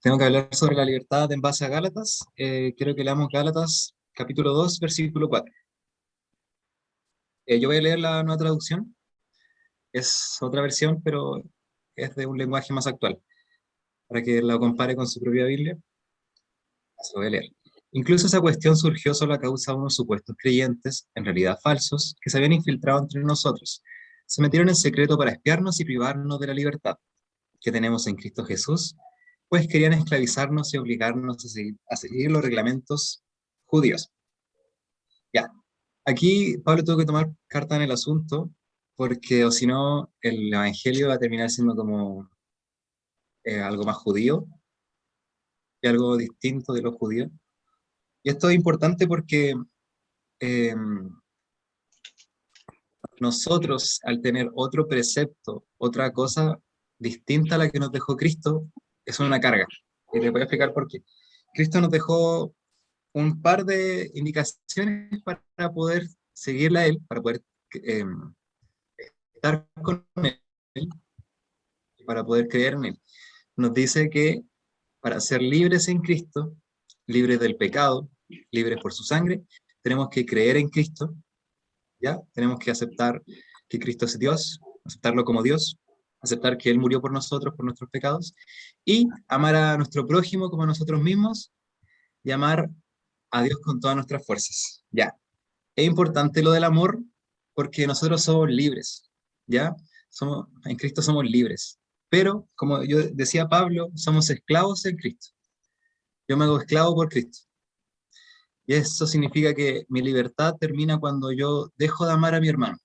Tengo que hablar sobre la libertad en base a Gálatas. Quiero que leamos Gálatas capítulo 2, versículo 4. Yo voy a leer la nueva traducción. Es otra versión, pero es de un lenguaje más actual, para que la compare con su propia Biblia. Se lo voy a leer. Incluso esa cuestión surgió solo a causa de unos supuestos creyentes, en realidad falsos, que se habían infiltrado entre nosotros. Se metieron en secreto para espiarnos y privarnos de la libertad que tenemos en Cristo Jesús, pues querían esclavizarnos y obligarnos a seguir los reglamentos judíos. Ya, aquí Pablo tuvo que tomar carta en el asunto, porque o si no, el evangelio va a terminar siendo como algo más judío y algo distinto de los judíos. Y esto es importante porque eh, nosotros, al tener otro precepto, otra cosa distinta a la que nos dejó Cristo, es una carga. Y te voy a explicar por qué. Cristo nos dejó un par de indicaciones para poder seguirle a Él, para poder eh, estar con Él, para poder creer en Él. Nos dice que para ser libres en Cristo, libres del pecado, libres por su sangre, tenemos que creer en Cristo, ¿ya? Tenemos que aceptar que Cristo es Dios, aceptarlo como Dios, aceptar que Él murió por nosotros, por nuestros pecados, y amar a nuestro prójimo como a nosotros mismos, y amar a Dios con todas nuestras fuerzas, ¿ya? Es importante lo del amor porque nosotros somos libres, ¿ya? En Cristo somos libres. Pero, como yo decía Pablo, somos esclavos en Cristo. Yo me hago esclavo por Cristo. Y eso significa que mi libertad termina cuando yo dejo de amar a mi hermano.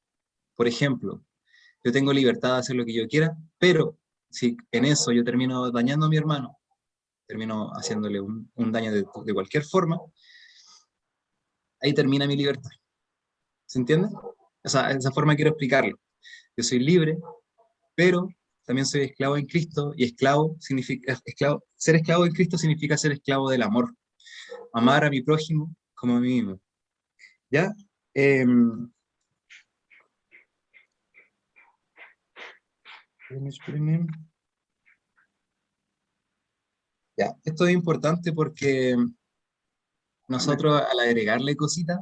Por ejemplo, yo tengo libertad de hacer lo que yo quiera, pero si en eso yo termino dañando a mi hermano, termino haciéndole un daño de cualquier forma, ahí termina mi libertad. ¿Se entiende? O sea, de esa forma quiero explicarlo. Yo soy libre, pero también soy esclavo en Cristo, y ser esclavo en Cristo significa ser esclavo del amor, amar a mi prójimo como a mí mismo. ¿Ya? Eh, espérenme. Ya, esto es importante porque nosotros al agregarle cositas,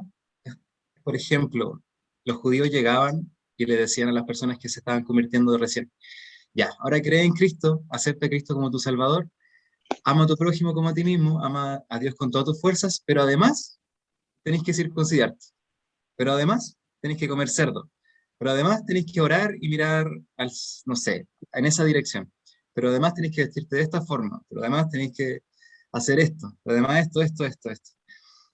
por ejemplo, los judíos llegaban y le decían a las personas que se estaban convirtiendo recién, ya, ahora cree en Cristo, acepta a Cristo como tu Salvador, ama a tu prójimo como a ti mismo, ama a Dios con todas tus fuerzas, pero además tenéis que circuncidarte, pero además tenéis que comer cerdo, pero además tenéis que orar y mirar al, no sé, en esa dirección, pero además tenéis que vestirte de esta forma, pero además tenéis que hacer esto, pero además esto.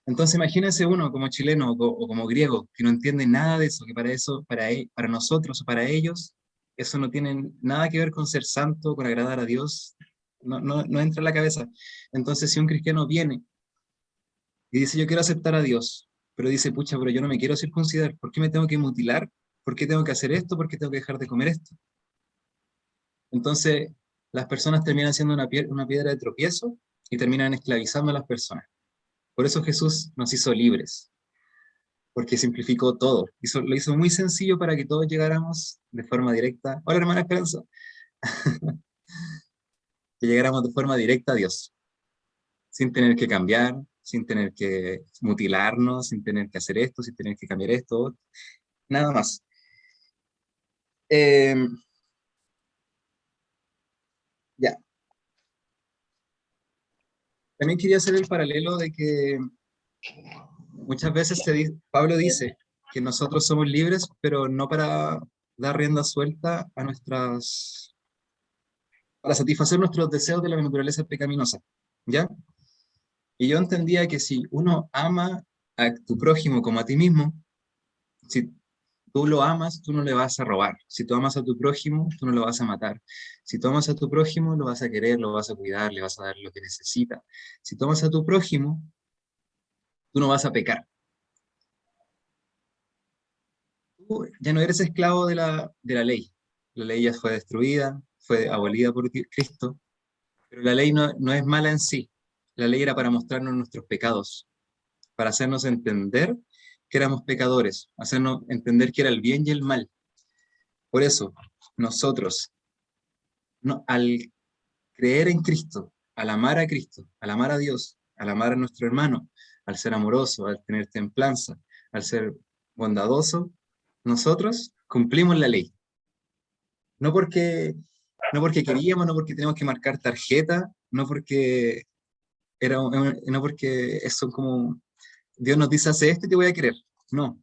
Entonces imagínense uno como chileno o como griego que no entiende nada de eso, que para eso, para nosotros o para ellos, eso no tiene nada que ver con ser santo, con agradar a Dios, no entra en la cabeza. Entonces si un cristiano viene y dice yo quiero aceptar a Dios, pero dice pucha, pero yo no me quiero circuncidar, ¿por qué me tengo que mutilar? ¿Por qué tengo que hacer esto? ¿Por qué tengo que dejar de comer esto? Entonces las personas terminan siendo una piedra de tropiezo y terminan esclavizando a las personas. Por eso Jesús nos hizo libres, porque simplificó todo. Lo hizo muy sencillo para que todos llegáramos de forma directa. Hola, hermana Esperanza. Que llegáramos de forma directa a Dios, sin tener que cambiar, sin tener que mutilarnos, sin tener que hacer esto, sin tener que cambiar esto, nada más. Eh, ya, también quería hacer el paralelo de que muchas veces Pablo dice que nosotros somos libres, pero no para dar rienda suelta a para satisfacer nuestros deseos de la naturaleza pecaminosa, ¿ya? Y yo entendía que si uno ama a tu prójimo como a ti mismo, si tú lo amas, tú no le vas a robar. Si tú amas a tu prójimo, tú no lo vas a matar. Si tú amas a tu prójimo, lo vas a querer, lo vas a cuidar, le vas a dar lo que necesita. Si tú amas a tu prójimo, tú no vas a pecar. Tú ya no eres esclavo de la ley. La ley ya fue destruida, fue abolida por Cristo, pero la ley no es mala en sí. La ley era para mostrarnos nuestros pecados, para hacernos entender que éramos pecadores, hacernos entender que era el bien y el mal. Por eso, nosotros, al creer en Cristo, al amar a Cristo, al amar a Dios, al amar a nuestro hermano, al ser amoroso, al tener templanza, al ser bondadoso, nosotros cumplimos la ley. No porque, no porque queríamos, no porque tenemos que marcar tarjeta, no porque, no porque eso como Dios nos dice hace esto y te voy a querer. No,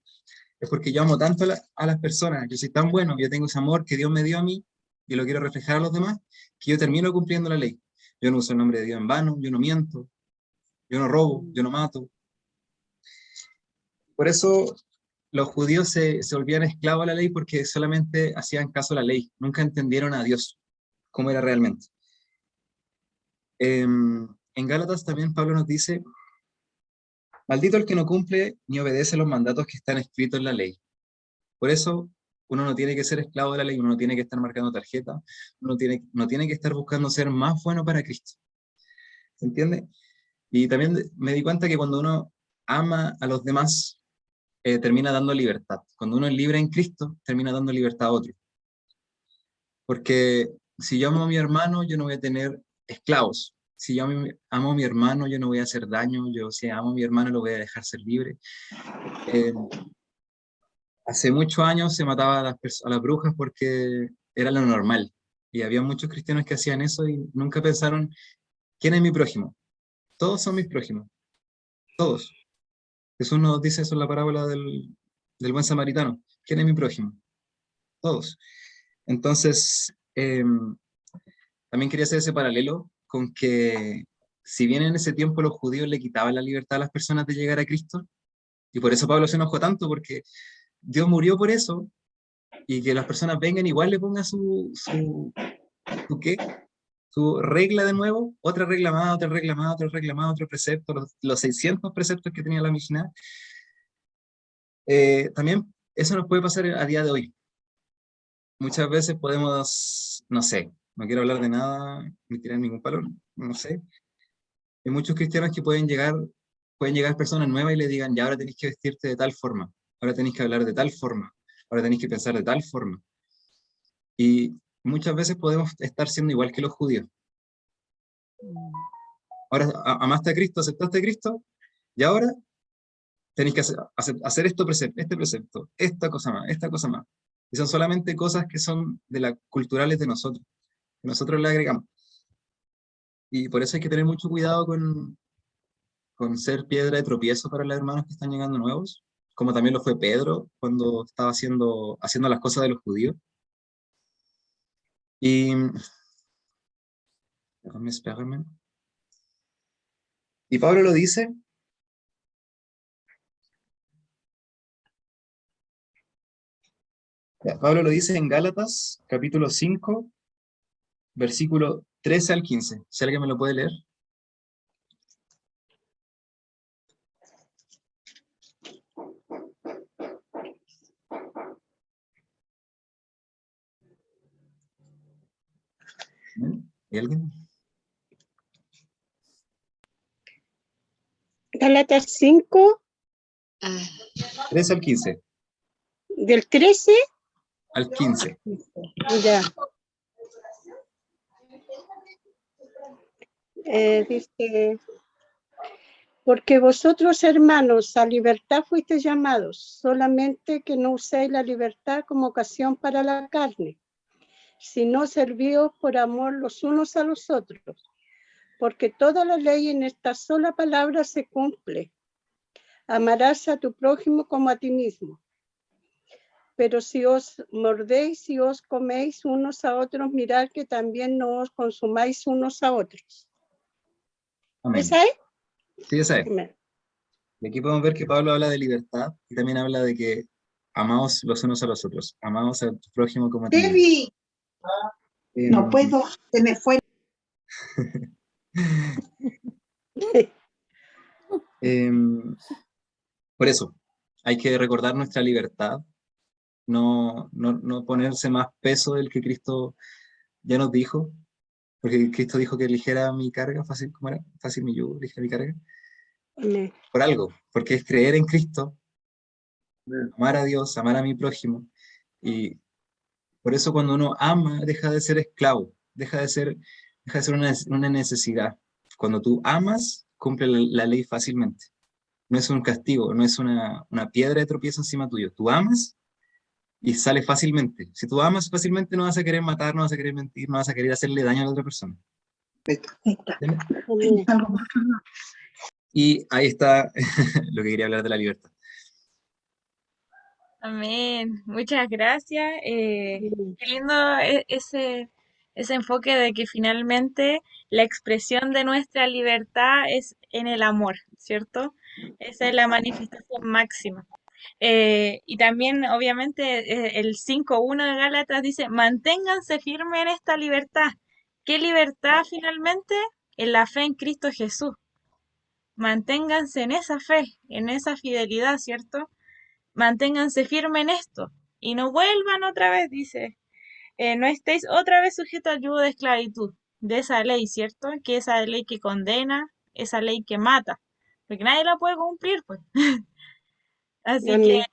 es porque yo amo tanto a las personas, yo soy tan bueno, yo tengo ese amor que Dios me dio a mí y lo quiero reflejar a los demás, que yo termino cumpliendo la ley. Yo no uso el nombre de Dios en vano, yo no miento, yo no robo, yo no mato. Por eso los judíos se volvían esclavos a la ley porque solamente hacían caso a la ley, nunca entendieron a Dios cómo era realmente. En Gálatas también Pablo nos dice, maldito el que no cumple ni obedece los mandatos que están escritos en la ley. Por eso uno no tiene que ser esclavo de la ley, uno no tiene que estar marcando tarjeta, no tiene que estar buscando ser más bueno para Cristo. ¿Se entiende? Y también me di cuenta que cuando uno ama a los demás, termina dando libertad. Cuando uno es libre en Cristo, termina dando libertad a otro. Porque si yo amo a mi hermano, yo no voy a tener esclavos. Si yo amo a mi hermano, yo no voy a hacer daño. Yo si amo a mi hermano, lo voy a dejar ser libre. Eh, Hace muchos años se mataba a las brujas porque era lo normal. Y había muchos cristianos que hacían eso y nunca pensaron, ¿quién es mi prójimo? Todos son mis prójimos. Todos. Jesús nos dice eso en la parábola del buen samaritano. ¿Quién es mi prójimo? Todos. Entonces, también quería hacer ese paralelo con que si bien en ese tiempo los judíos le quitaban la libertad a las personas de llegar a Cristo, y por eso Pablo se enojó tanto, porque Dios murió por eso, y que las personas vengan igual le pongan su ¿qué? Su regla de nuevo, otra regla más, otra regla más, otra regla más, otro precepto, los 600 preceptos que tenía la Mishnah. También eso nos puede pasar a día de hoy. Muchas veces podemos, no sé, no quiero hablar de nada, ni tirar ningún palo, no sé. Hay muchos cristianos que pueden llegar personas nuevas y le digan, ya ahora tenéis que vestirte de tal forma, ahora tenéis que hablar de tal forma, ahora tenéis que pensar de tal forma. Y muchas veces podemos estar siendo igual que los judíos. Ahora amaste a Cristo, aceptaste a Cristo, y ahora tenéis que hacer este precepto, esta cosa más. Y son solamente cosas que son culturales de nosotros, que nosotros le agregamos. Y por eso hay que tener mucho cuidado con ser piedra de tropiezo para los hermanos que están llegando nuevos, como también lo fue Pedro cuando estaba haciendo las cosas de los judíos. Y, espérame. Y Pablo lo dice, Pablo lo dice en Gálatas, capítulo 5, versículo 13 al 15. Si alguien me lo puede leer. ¿Y alguien? Gálatas 5, 13 al 15. del 13 Al 15. ya. Dice, porque vosotros, hermanos, a libertad fuisteis llamados, solamente que no uséis la libertad como ocasión para la carne, sino servíos por amor los unos a los otros, porque toda la ley en esta sola palabra se cumple. Amarás a tu prójimo como a ti mismo. Pero si os mordéis y os coméis unos a otros, mirad que también no os consumáis unos a otros. Amén. ¿Esa es? Sí, esa es. Amén. Y aquí podemos ver que Pablo habla de libertad y también habla de que amaos los unos a los otros, amaos a tu prójimo como a ti mismo. No puedo, se me fue. Por eso, hay que recordar nuestra libertad, no ponerse más peso del que Cristo ya nos dijo, porque Cristo dijo que ligera mi carga, fácil, ¿cómo era? Fácil mi yugo, ligera mi carga. Amén. Por algo, porque es creer en Cristo, amar a Dios, amar a mi prójimo, y por eso cuando uno ama, deja de ser esclavo, deja de ser una necesidad. Cuando tú amas, cumple la ley fácilmente. No es un castigo, no es una piedra de tropiezo encima tuyo. Tú amas y sale fácilmente. Si tú amas fácilmente, no vas a querer matar, no vas a querer mentir, no vas a querer hacerle daño a la otra persona. ¿Entiendes? Amén. Y ahí está lo que quería hablar de la libertad. Amén. Muchas gracias. Qué lindo ese enfoque de que finalmente la expresión de nuestra libertad es en el amor, ¿cierto? Esa es la manifestación máxima. Y también, obviamente, el 5.1 de Gálatas dice, manténganse firmes en esta libertad. ¿Qué libertad finalmente? En la fe en Cristo Jesús. Manténganse en esa fe, en esa fidelidad, ¿cierto? Manténganse firmes en esto y no vuelvan otra vez, dice, no estéis otra vez sujetos al yugo de esclavitud, de esa ley, ¿cierto? Que esa ley que condena, esa ley que mata, porque nadie la puede cumplir, pues. Así que Amén.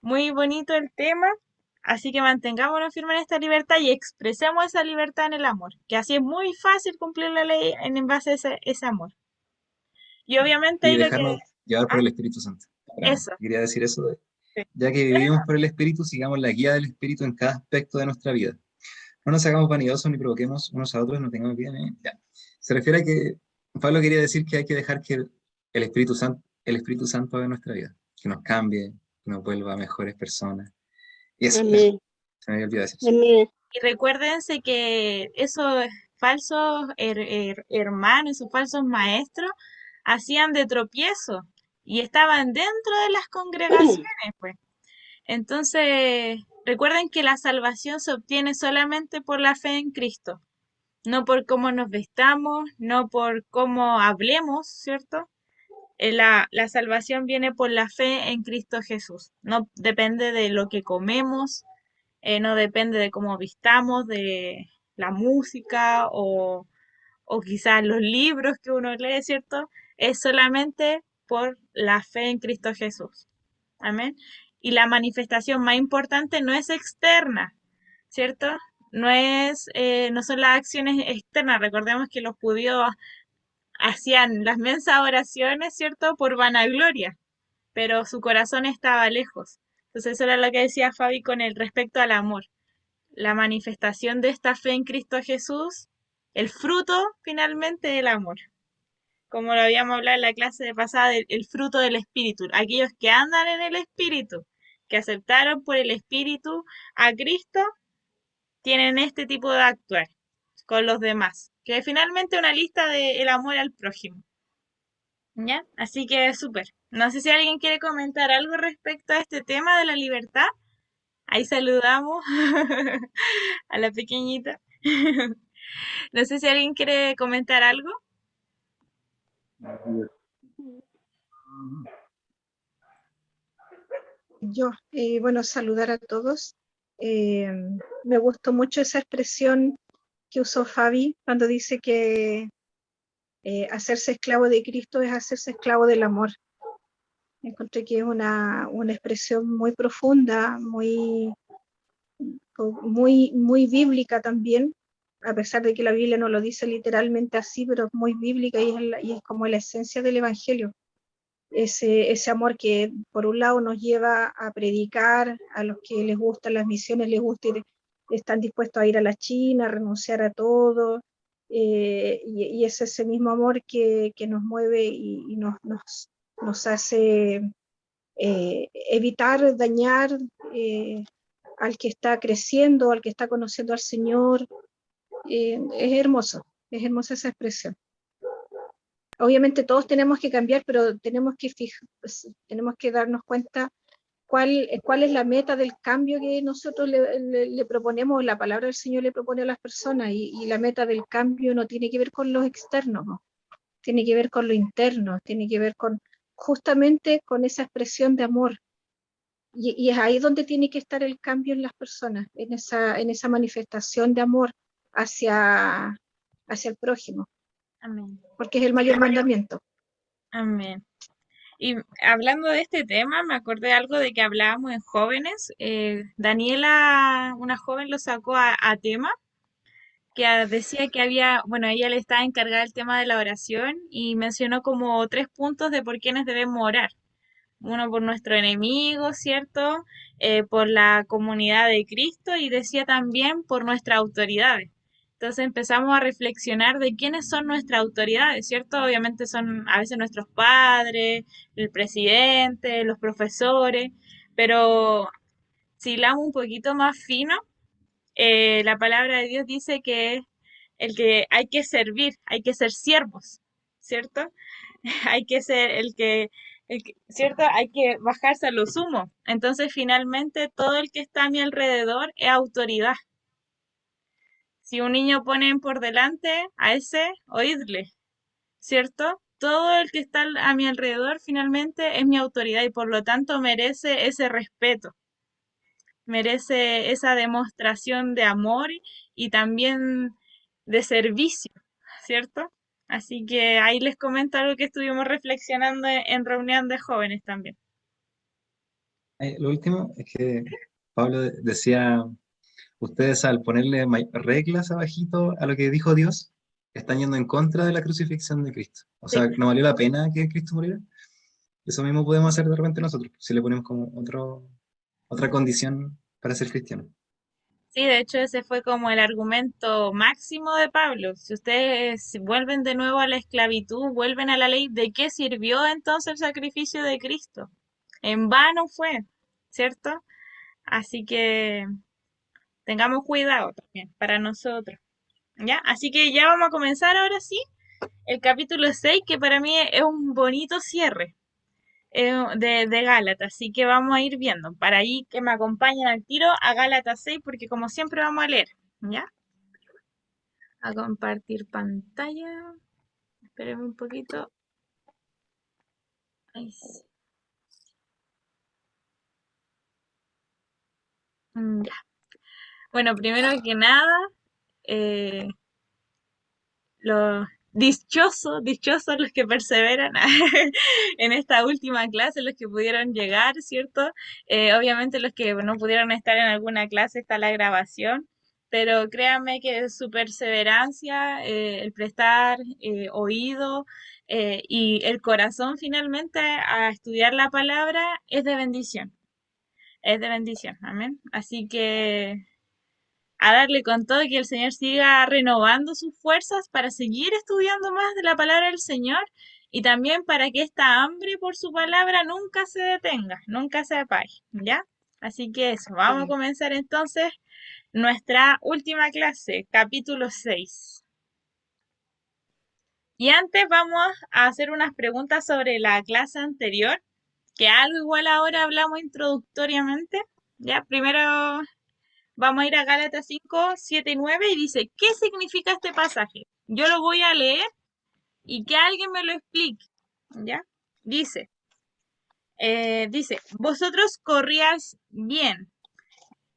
muy bonito el tema, así que mantengámonos firmes en esta libertad y expresemos esa libertad en el amor, que así es muy fácil cumplir la ley en base a ese amor. Y obviamente Y ahí lo que... dejarnos llevar por Ah, el Espíritu Santo. Espérame, eso. quería decir eso. Sí. Ya que vivimos por el Espíritu, sigamos la guía del Espíritu en cada aspecto de nuestra vida. No nos hagamos vanidosos ni provoquemos unos a otros, no tengamos bien. Ya. Se refiere a que Pablo quería decir que hay que dejar que el Espíritu Santo haga nuestra vida, que nos cambie, que nos vuelva mejores personas. Y eso, Amén. se me había olvidado decir eso. Amén. Y recuérdense que esos falsos hermanos, esos falsos maestros, hacían de tropiezo y estaban dentro de las congregaciones, pues. Entonces, recuerden que la salvación se obtiene solamente por la fe en Cristo, no por cómo nos vestamos, no por cómo hablemos, ¿cierto? La salvación viene por la fe en Cristo Jesús. No depende de lo que comemos, no depende de cómo vistamos, de la música o quizás los libros que uno lee, ¿cierto? Es solamente por la fe en Cristo Jesús. Amén. Y la manifestación más importante no es externa, ¿cierto? No son las acciones externas. Recordemos que los judíos hacían las mensas oraciones, ¿cierto? Por vanagloria, pero su corazón estaba lejos. Entonces eso era lo que decía Fabi con el respecto al amor. La manifestación de esta fe en Cristo Jesús, el fruto finalmente del amor. Como lo habíamos hablado en la clase de pasada, el fruto del Espíritu. Aquellos que andan en el Espíritu, que aceptaron por el Espíritu a Cristo, tienen este tipo de actuar con los demás, que es finalmente una lista del amor al prójimo. ¿Ya? Así que súper. No sé si alguien quiere comentar algo respecto a este tema de la libertad. Ahí saludamos a la pequeñita. No sé si alguien quiere comentar algo. Yo, bueno, saludar a todos. Me gustó mucho esa expresión que usó Fabi cuando dice que hacerse esclavo de Cristo es hacerse esclavo del amor. Encontré que es una expresión muy profunda, muy bíblica también, a pesar de que la Biblia no lo dice literalmente así, pero es muy bíblica y es como la esencia del Evangelio. Ese amor que por un lado nos lleva a predicar, a los que les gustan las misiones, les gusta ir, están dispuestos a ir a la China, a renunciar a todo, y es ese mismo amor que nos mueve y nos hace evitar dañar al que está creciendo, al que está conociendo al Señor. Es hermosa esa expresión. Obviamente todos tenemos que cambiar, pero tenemos que darnos cuenta cuál es la meta del cambio que nosotros le proponemos, la palabra del Señor le propone a las personas, y la meta del cambio no tiene que ver con los externos, ¿no? Tiene que ver con lo interno, tiene que ver justamente con esa expresión de amor. Y es ahí donde tiene que estar el cambio en las personas, en esa manifestación de amor hacia el prójimo, Amén. porque es el mayor mandamiento. Amén. Y hablando de este tema, me acordé de algo de que hablábamos en jóvenes. Daniela, una joven, lo sacó a tema que decía que había, bueno, ella le estaba encargada el tema de la oración y mencionó como 3 puntos de por quiénes debemos orar. Uno por nuestro enemigo, ¿cierto? Por la comunidad de Cristo y decía también por nuestras autoridades. Entonces empezamos a reflexionar de quiénes son nuestras autoridades, ¿cierto? Obviamente son a veces nuestros padres, el presidente, los profesores, pero si hilamos un poquito más fino, la palabra de Dios dice que el que hay que servir, hay que ser siervos, ¿cierto? Hay que ser ¿cierto? Hay que bajarse a lo sumo. Entonces, finalmente, todo el que está a mi alrededor es autoridad. Si un niño ponen por delante, a ese, oídle, ¿cierto? Todo el que está a mi alrededor finalmente es mi autoridad y por lo tanto merece ese respeto, merece esa demostración de amor y también de servicio, ¿cierto? Así que ahí les comento algo que estuvimos reflexionando en reunión de jóvenes también. Lo último es que Pablo decía, ustedes al ponerle reglas abajito a lo que dijo Dios, están yendo en contra de la crucifixión de Cristo. O Sí, sea, ¿no valió la pena que Cristo muriera? Eso mismo podemos hacer de repente nosotros, si le ponemos como otra condición para ser cristiano. sí, de hecho ese fue como el argumento máximo de Pablo. Si ustedes vuelven de nuevo a la esclavitud, vuelven a la ley, ¿de qué sirvió entonces el sacrificio de Cristo? En vano fue, ¿cierto? Así que tengamos cuidado también para nosotros, ¿ya? Así que ya vamos a comenzar ahora sí el capítulo 6, que para mí es un bonito cierre de Gálatas, así que vamos a ir viendo. Para ahí que me acompañen al tiro a Gálatas 6, porque como siempre vamos a leer, ¿ya? A compartir pantalla. Espérenme un poquito. Ahí sí. Ya. Bueno, primero que nada, eh, los dichosos los que perseveran en esta última clase, los que pudieron llegar, ¿cierto? Obviamente los que no pudieron estar en alguna clase está la grabación, pero créanme que su perseverancia, el prestar oído y el corazón finalmente a estudiar la palabra es de bendición, amén. Así que a darle con todo y que el Señor siga renovando sus fuerzas para seguir estudiando más de la palabra del Señor y también para que esta hambre por su palabra nunca se detenga, nunca se apague, ¿ya? Así que eso, vamos a comenzar entonces nuestra última clase, capítulo 6. Y antes vamos a hacer unas preguntas sobre la clase anterior, que algo igual ahora hablamos introductoriamente, ¿ya? Primero vamos a ir a Gálatas 5, 7 y 9 y dice, ¿qué significa este pasaje? Yo lo voy a leer y que alguien me lo explique, ¿ya? Dice, vosotros corríais bien.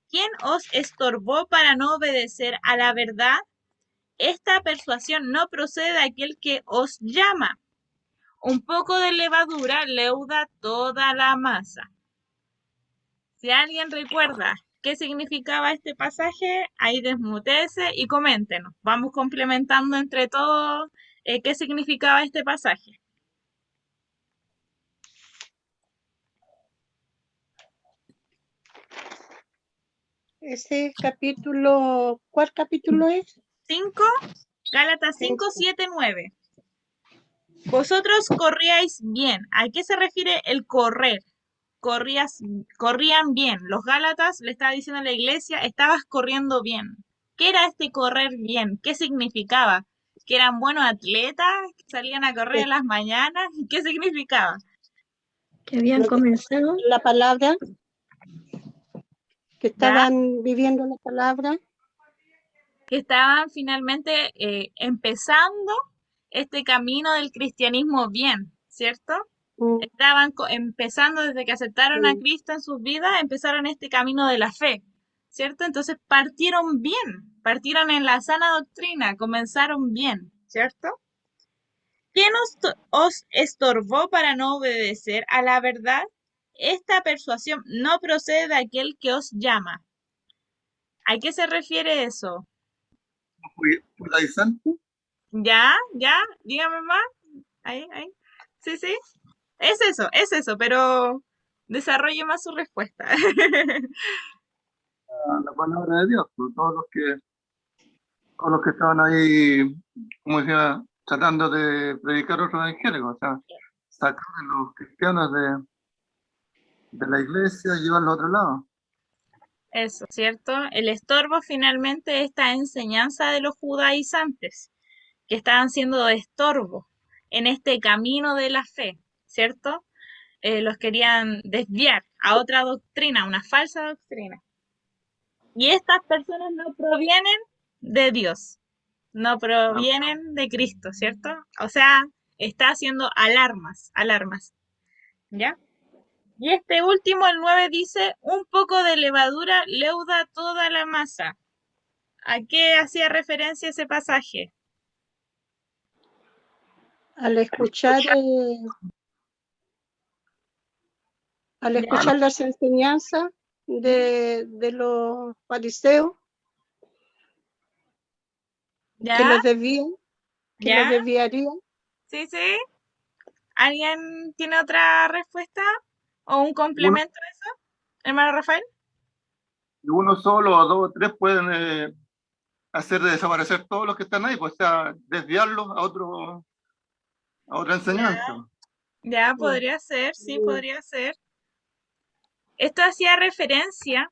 ¿Quién os estorbó para no obedecer a la verdad? Esta persuasión no procede de aquel que os llama. Un poco de levadura leuda toda la masa. Si alguien recuerda qué significaba este pasaje, ahí desmutece y coméntenos. Vamos complementando entre todos qué significaba este pasaje. Ese capítulo, ¿cuál capítulo es? 5, Gálatas 5, 7, 9. Vosotros corríais bien. ¿A qué se refiere el correr? Corrían bien. Los Gálatas le estaba diciendo a la iglesia, estabas corriendo bien. ¿Qué era este correr bien? ¿Qué significaba? ¿Que eran buenos atletas? ¿Que salían a correr en las mañanas? ¿Qué significaba? Que habían comenzado. La palabra, que ¿Ya? estaban viviendo la palabra. Que estaban finalmente empezando este camino del cristianismo bien, ¿cierto? Estaban empezando desde que aceptaron a Cristo en sus vidas, empezaron este camino de la fe, ¿cierto? Entonces partieron bien, partieron en la sana doctrina, comenzaron bien, ¿cierto? ¿Quién os estorbó para no obedecer a la verdad? Esta persuasión no procede de aquel que os llama. ¿A qué se refiere eso? judaizante. Ya, dígame más. Ahí. Sí, sí. Es eso, pero desarrolle más su respuesta. La palabra de Dios, pues, todos los que estaban ahí, como decía, tratando de predicar otro evangelio, o sea, sacar a los cristianos de la iglesia y llevarlos a otro lado. Eso, ¿cierto? El estorbo finalmente esta enseñanza de los judaizantes, que estaban siendo estorbo en este camino de la fe, ¿cierto? Los querían desviar a otra doctrina, una falsa doctrina. Y estas personas no provienen de Dios, no provienen de Cristo, ¿cierto? O sea, está haciendo alarmas, ¿ya? Y este último, el 9, dice, un poco de levadura leuda toda la masa. ¿A qué hacía referencia ese pasaje? Al escuchar, las enseñanzas de los fariseos que ¿Ya? los desvían, que los ¿Ya? desviarían. Sí, sí. ¿Alguien tiene otra respuesta o un Uno, complemento a eso, hermano Rafael? uno solo o dos o tres pueden hacer desaparecer todos los que están ahí, pues, o sea, desviarlos a otra enseñanza. Ya, podría ser, sí, podría ser. Esto hacía referencia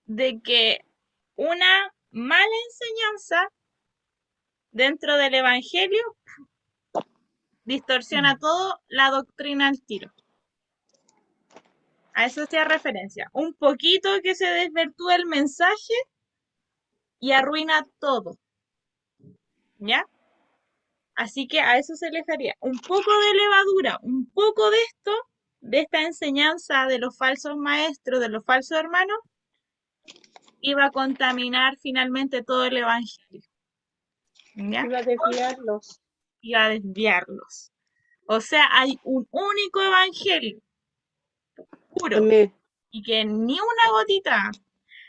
de que una mala enseñanza dentro del Evangelio distorsiona todo la doctrina al tiro. A eso hacía referencia. Un poquito que se desvirtúa el mensaje y arruina todo. ¿Ya? Así que a eso se le refería. Un poco de levadura, un poco de esto, de esta enseñanza de los falsos maestros, de los falsos hermanos, iba a contaminar finalmente todo el Evangelio. ¿Ya? Iba a desviarlos. Iba a desviarlos. O sea, hay un único Evangelio puro Amén. y que ni una gotita,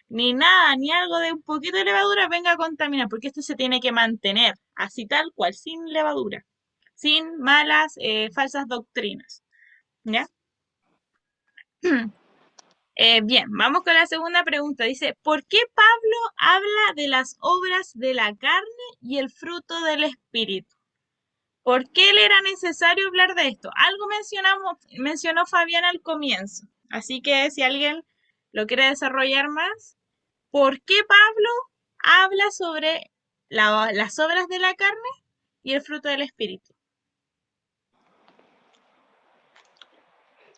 ni nada, ni algo de un poquito de levadura venga a contaminar, porque esto se tiene que mantener así tal cual, sin levadura, sin malas, falsas doctrinas. ¿Ya? Bien, vamos con la segunda pregunta. Dice, ¿por qué Pablo habla de las obras de la carne y el fruto del Espíritu? ¿Por qué le era necesario hablar de esto? Algo mencionó Fabián al comienzo. Así que si alguien lo quiere desarrollar más, ¿por qué Pablo habla sobre las obras de la carne y el fruto del Espíritu?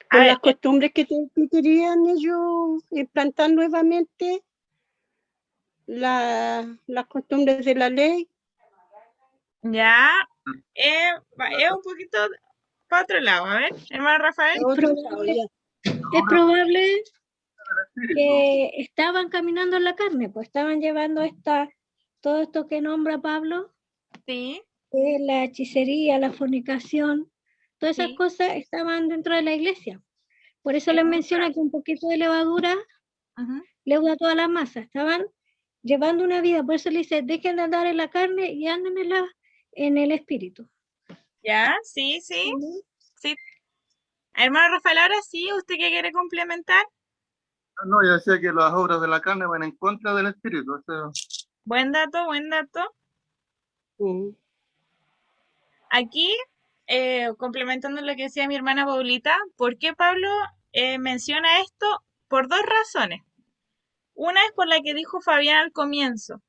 A Con ver, las costumbres que querían ellos implantar nuevamente, las costumbres de la ley. ya, es un poquito para otro lado. A ver, hermano Rafael. Es probable que estaban caminando en la carne, pues estaban llevando todo esto que nombra Pablo, Sí, la hechicería, la fornicación, todas esas sí. cosas estaban dentro de la iglesia. Por eso Es les muy menciona que un poquito de levadura Ujú. leuda toda la masa. Estaban llevando una vida, por eso le dice, dejen de andar en la carne y anden en el espíritu. Ya, sí. Hermano Rafael, ahora sí, ¿usted qué quiere complementar? No, yo decía que las obras de la carne van en contra del espíritu, o sea, Buen dato. Aquí, complementando lo que decía mi hermana Paulita, ¿por qué Pablo menciona esto? Por dos razones. Una es por la que dijo Fabián al comienzo.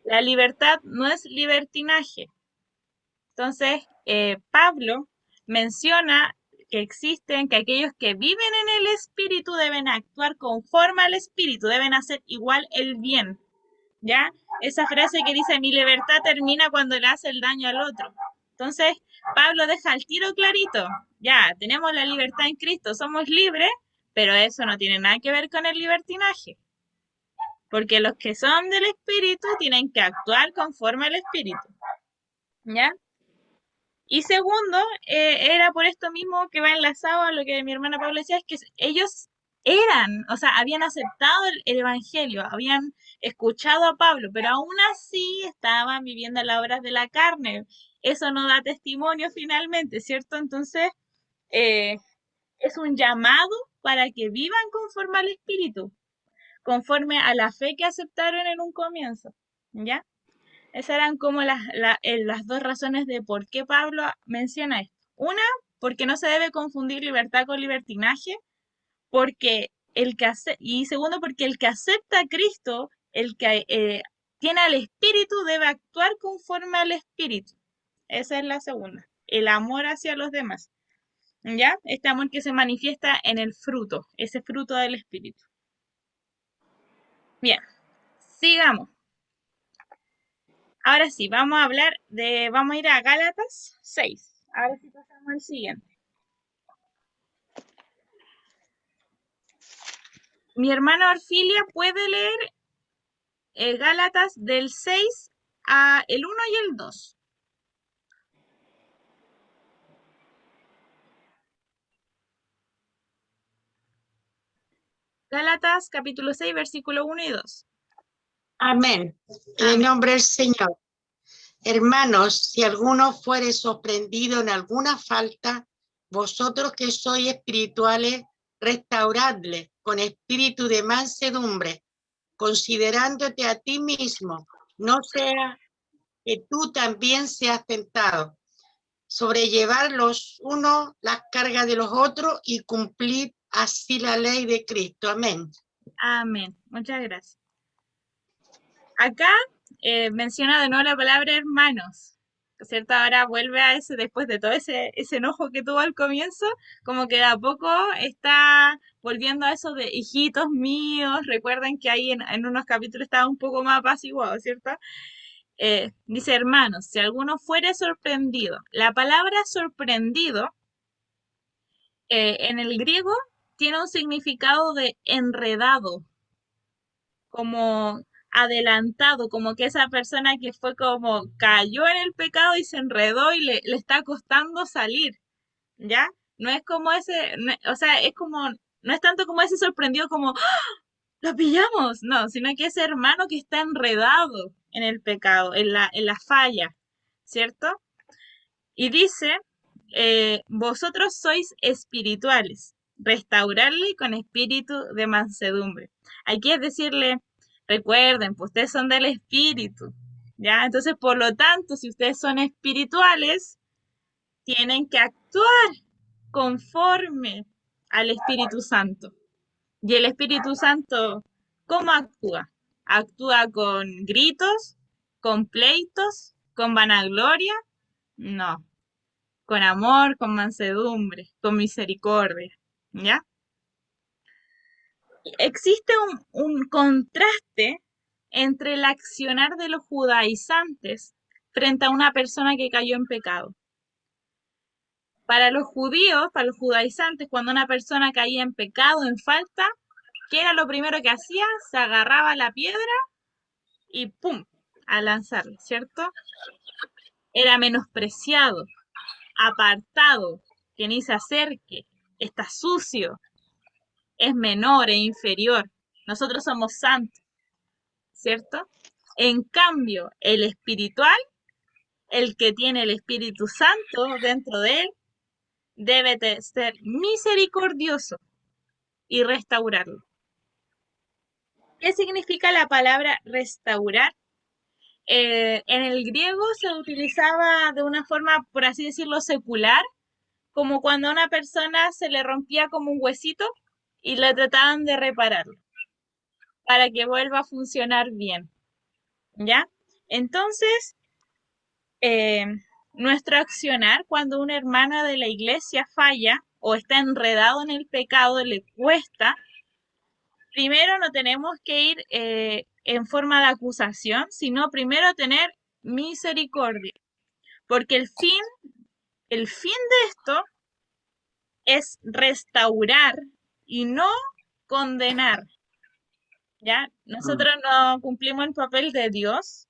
La libertad no es libertinaje. Entonces, Pablo menciona que aquellos que viven en el espíritu deben actuar conforme al espíritu, deben hacer igual el bien. ¿Ya? Esa frase que dice, mi libertad termina cuando le hace el daño al otro. Entonces, Pablo deja el tiro clarito. Ya, tenemos la libertad en Cristo, somos libres, pero eso no tiene nada que ver con el libertinaje. Porque los que son del Espíritu tienen que actuar conforme al Espíritu. ¿Ya? Y segundo, era por esto mismo que va enlazado a lo que mi hermana Paula decía, es que ellos o sea, habían aceptado el Evangelio, habían escuchado a Pablo, pero aún así estaban viviendo las obras de la carne. Eso no da testimonio finalmente, ¿cierto? Entonces, es un llamado para que vivan conforme al Espíritu, conforme a la fe que aceptaron en un comienzo, ¿ya? Esas eran como las dos razones de por qué Pablo menciona esto. Una, porque no se debe confundir libertad con libertinaje, porque y segundo, porque el que acepta a Cristo, el que tiene al Espíritu, debe actuar conforme al Espíritu. Esa es la segunda, el amor hacia los demás. ¿Ya? Este amor que se manifiesta en el fruto, ese fruto del Espíritu. Bien, sigamos. Ahora sí, vamos a ir a Gálatas 6. Ahora sí pasamos al siguiente. Mi hermana Orfilia puede leer Gálatas del 6 a el 1 y el 2. Gálatas capítulo 6, versículo 1 y 2. Amén. En el nombre del Señor. Hermanos, si alguno fuere sorprendido en alguna falta, vosotros que sois espirituales, restauradle con espíritu de mansedumbre, considerándote a ti mismo, no sea que tú también seas tentado. Sobrellevar los unos las cargas de los otros y cumplir así la ley de Cristo. Amén. Amén. Muchas gracias. Acá menciona de nuevo la palabra hermanos, ¿cierto? Ahora vuelve a ese, después de todo ese enojo que tuvo al comienzo, como que de a poco está volviendo a eso de hijitos míos. Recuerden que ahí en unos capítulos estaba un poco más apaciguado, ¿cierto? Dice hermanos, si alguno fuere sorprendido. La palabra sorprendido en el griego tiene un significado de enredado, como adelantado, como que esa persona que fue como cayó en el pecado y se enredó y le está costando salir, ¿ya? No es como o sea, es como, no es tanto como ese sorprendido como, ¡ah! ¡Lo pillamos! No, sino que ese hermano que está enredado en el pecado, en la falla, ¿cierto? Y dice, vosotros sois espirituales, restaurarle con espíritu de mansedumbre. Aquí es decirle, recuerden, pues ustedes son del espíritu, ¿ya? Entonces, por lo tanto, si ustedes son espirituales, tienen que actuar conforme al Espíritu Santo. Y el Espíritu Santo, ¿cómo actúa? ¿Actúa con gritos, con pleitos, con vanagloria? No, con amor, con mansedumbre, con misericordia, ¿ya? Existe un contraste entre el accionar de los judaizantes frente a una persona que cayó en pecado. Para los judíos, para los judaizantes, cuando una persona caía en pecado, en falta, ¿qué era lo primero que hacía? Se agarraba la piedra y ¡pum!, a lanzarla, ¿cierto? Era menospreciado, apartado, que ni se acerque, está sucio, es menor e inferior. Nosotros somos santos, ¿cierto? En cambio, el espiritual, el que tiene el Espíritu Santo dentro de él, debe ser misericordioso y restaurarlo. ¿Qué significa la palabra restaurar? En el griego se utilizaba de una forma, por así decirlo, secular, como cuando a una persona se le rompía como un huesito y le trataban de repararlo para que vuelva a funcionar bien, ¿ya? Entonces, nuestro accionar cuando una hermana de la iglesia falla o está enredado en el pecado, le cuesta, primero no tenemos que ir en forma de acusación, sino primero tener misericordia, porque el fin de esto es restaurar y no condenar, ¿ya? Nosotros no cumplimos el papel de Dios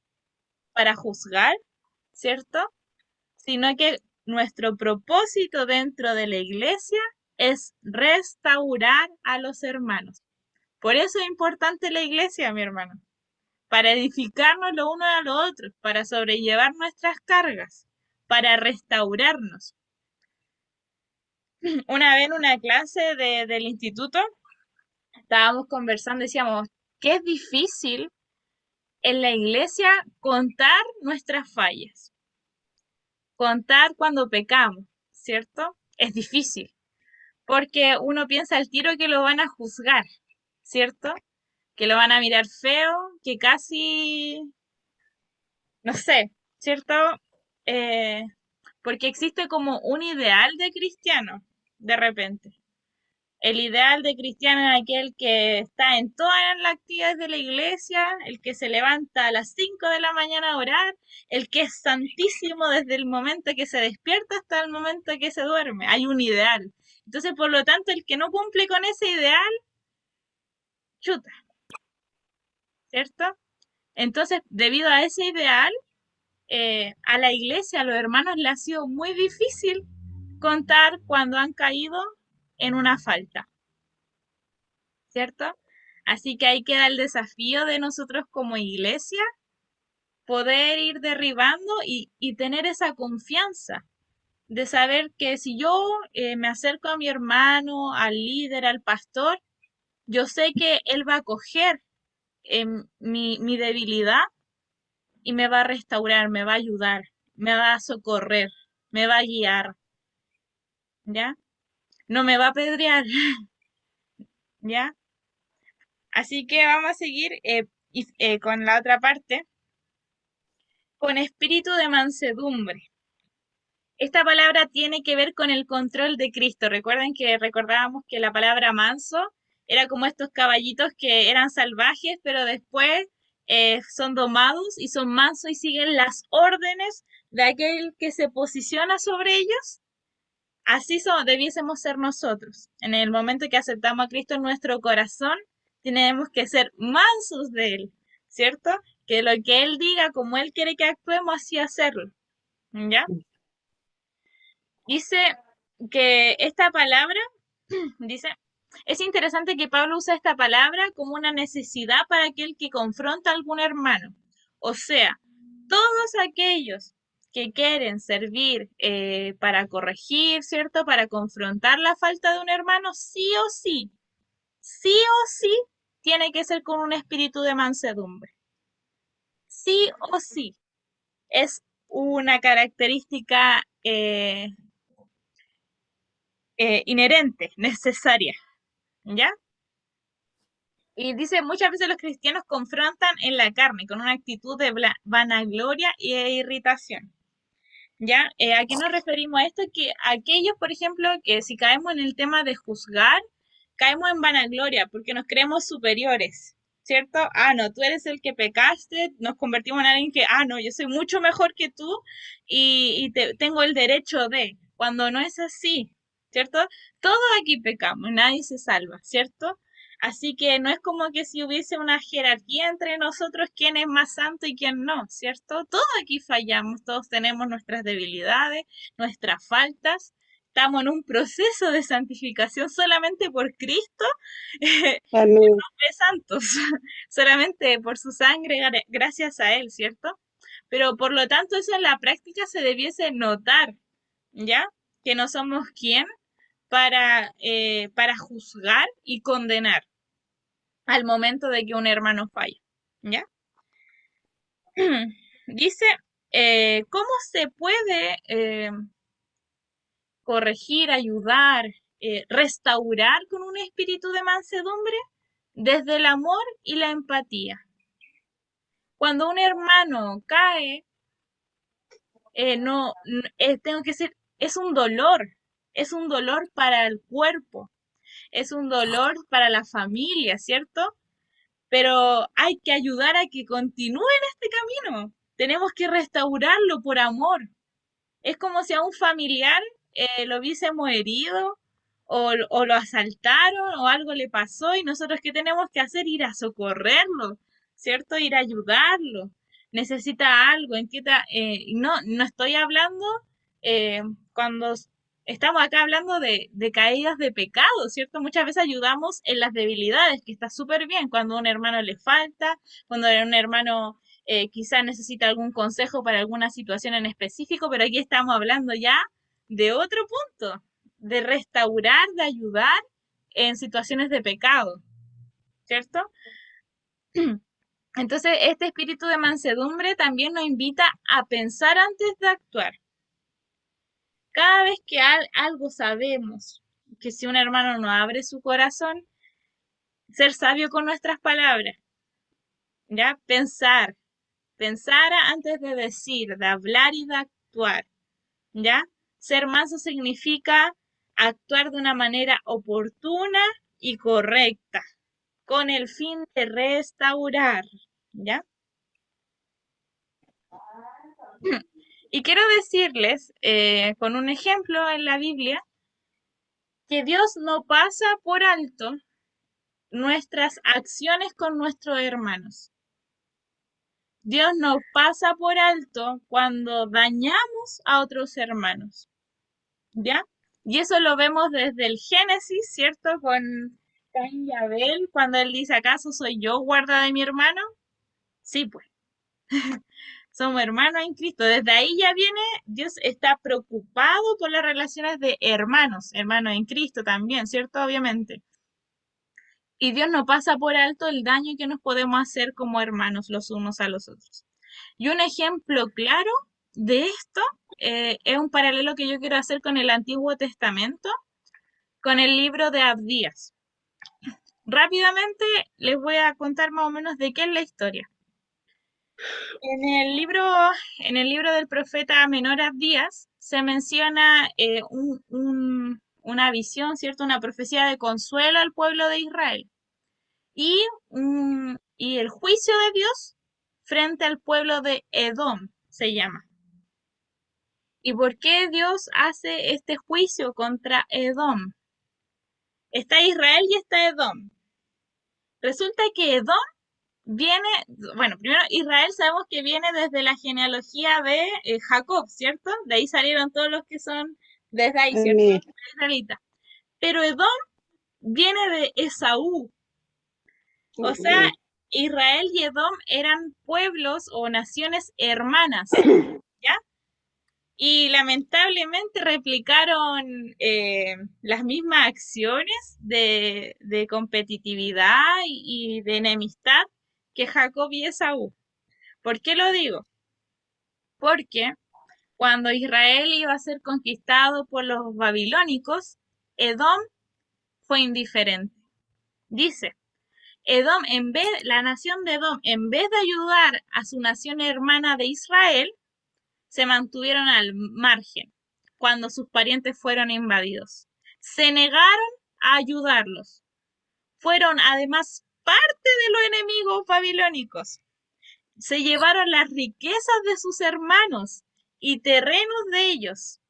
para juzgar, ¿cierto? Sino que nuestro propósito dentro de la iglesia es restaurar a los hermanos. Por eso es importante la iglesia, mi hermano, para edificarnos lo uno a lo otro, para sobrellevar nuestras cargas, para restaurarnos. Una vez en una clase del instituto, estábamos conversando, decíamos que es difícil en la iglesia contar nuestras fallas, contar cuando pecamos, ¿cierto? Es difícil, porque uno piensa al tiro que lo van a juzgar, ¿cierto? Que lo van a mirar feo, que casi, no sé, ¿cierto? Porque existe como un ideal de cristiano, de repente. El ideal de cristiano es aquel que está en todas las actividades de la iglesia, el que se levanta a las 5 de la mañana a orar, el que es santísimo desde el momento que se despierta hasta el momento que se duerme. Hay un ideal. Entonces, por lo tanto, el que no cumple con ese ideal, chuta, ¿cierto? Entonces, debido a ese ideal, a la iglesia, a los hermanos, le ha sido muy difícil contar cuando han caído en una falta, ¿cierto? Así que ahí queda el desafío de nosotros como iglesia, poder ir derribando y tener esa confianza de saber que si yo me acerco a mi hermano, al líder, al pastor, yo sé que él va a coger mi debilidad y me va a restaurar, me va a ayudar, me va a socorrer, me va a guiar, ¿ya? No me va a apedrear, ¿ya? Así que vamos a seguir con la otra parte, con espíritu de mansedumbre. Esta palabra tiene que ver con el control de Cristo. Recuerden que recordábamos que la palabra manso era como estos caballitos que eran salvajes, pero después son domados y son mansos y siguen las órdenes de aquel que se posiciona sobre ellos. Así debiésemos ser nosotros. En el momento que aceptamos a Cristo en nuestro corazón, tenemos que ser mansos de Él, ¿cierto? Que lo que Él diga, como Él quiere que actuemos, así hacerlo, ¿ya? Dice que esta palabra, dice, es interesante que Pablo usa esta palabra como una necesidad para aquel que confronta a algún hermano. O sea, todos aquellos que quieren servir para corregir, ¿cierto? Para confrontar la falta de un hermano, sí o sí, tiene que ser con un espíritu de mansedumbre. Sí o sí. Es una característica inherente, necesaria, ¿ya? Y dice, muchas veces los cristianos confrontan en la carne con una actitud de vanagloria e irritación, ¿ya? ¿A qué nos referimos a esto? Que aquellos, por ejemplo, que si caemos en el tema de juzgar, caemos en vanagloria porque nos creemos superiores, ¿cierto? Ah, no, tú eres el que pecaste, nos convertimos en alguien que, ah, no, yo soy mucho mejor que tú y tengo el derecho de, cuando no es así, ¿cierto? Todos aquí pecamos, nadie se salva, ¿cierto? Así que no es como que si hubiese una jerarquía entre nosotros, quién es más santo y quién no, ¿cierto? Todos aquí fallamos, todos tenemos nuestras debilidades, nuestras faltas. Estamos en un proceso de santificación solamente por Cristo, Amén. hombres santos, solamente por su sangre, gracias a Él, ¿cierto? Pero por lo tanto eso en la práctica se debiese notar, ¿ya? Que no somos quien para juzgar y condenar al momento de que un hermano falla, ¿ya? Dice, ¿cómo se puede corregir, ayudar, restaurar con un espíritu de mansedumbre? Desde el amor y la empatía. Cuando un hermano cae, tengo que decir, es un dolor para el cuerpo, es un dolor para la familia, ¿cierto? Pero hay que ayudar a que continúe en este camino. Tenemos que restaurarlo por amor. Es como si a un familiar lo hubiésemos herido o lo asaltaron o algo le pasó y nosotros ¿qué tenemos que hacer? Ir a socorrerlo, ¿cierto? Ir a ayudarlo. Necesita algo. No estoy hablando cuando estamos acá hablando de caídas de pecado, ¿cierto? Muchas veces ayudamos en las debilidades, que está súper bien, cuando a un hermano le falta, cuando un hermano quizás necesita algún consejo para alguna situación en específico, pero aquí estamos hablando ya de otro punto, de restaurar, de ayudar en situaciones de pecado, ¿cierto? Entonces, este espíritu de mansedumbre también nos invita a pensar antes de actuar. Cada vez que algo sabemos, que si un hermano no abre su corazón, ser sabio con nuestras palabras, ¿ya? Pensar antes de decir, de hablar y de actuar, ¿ya? Ser manso significa actuar de una manera oportuna y correcta, con el fin de restaurar, ¿ya? Y quiero decirles, con un ejemplo en la Biblia, que Dios no pasa por alto nuestras acciones con nuestros hermanos. Dios nos pasa por alto cuando dañamos a otros hermanos, ¿ya? Y eso lo vemos desde el Génesis, ¿cierto? Con Caín y Abel, cuando él dice, ¿acaso soy yo guarda de mi hermano? Sí, pues. Somos hermanos en Cristo. Desde ahí ya viene, Dios está preocupado por las relaciones de hermanos en Cristo también, ¿cierto? Obviamente. Y Dios no pasa por alto el daño que nos podemos hacer como hermanos los unos a los otros. Y un ejemplo claro de esto es un paralelo que yo quiero hacer con el Antiguo Testamento, con el libro de Abdías. Rápidamente les voy a contar más o menos de qué es la historia. En el libro del profeta menor Abdías se menciona una visión, ¿cierto? Una profecía de consuelo al pueblo de Israel y, y el juicio de Dios frente al pueblo de Edom, se llama. ¿Y por qué Dios hace este juicio contra Edom? Está Israel y está Edom. Resulta que Edom viene, bueno, primero Israel sabemos que viene desde la genealogía de Jacob, ¿cierto? De ahí salieron todos los que son desde ahí, ¿cierto? Amén. Israelitas. Pero Edom viene de Esaú. O sea, Israel y Edom eran pueblos o naciones hermanas, ¿ya? Y lamentablemente replicaron las mismas acciones de competitividad y de enemistad que Jacob y Esaú. ¿Por qué lo digo? Porque cuando Israel iba a ser conquistado por los babilónicos, Edom fue indiferente. Dice, Edom, la nación de Edom, en vez de ayudar a su nación hermana de Israel, se mantuvieron al margen cuando sus parientes fueron invadidos. Se negaron a ayudarlos. Fueron además parte de los enemigos babilónicos. Se llevaron las riquezas de sus hermanos y terrenos de ellos.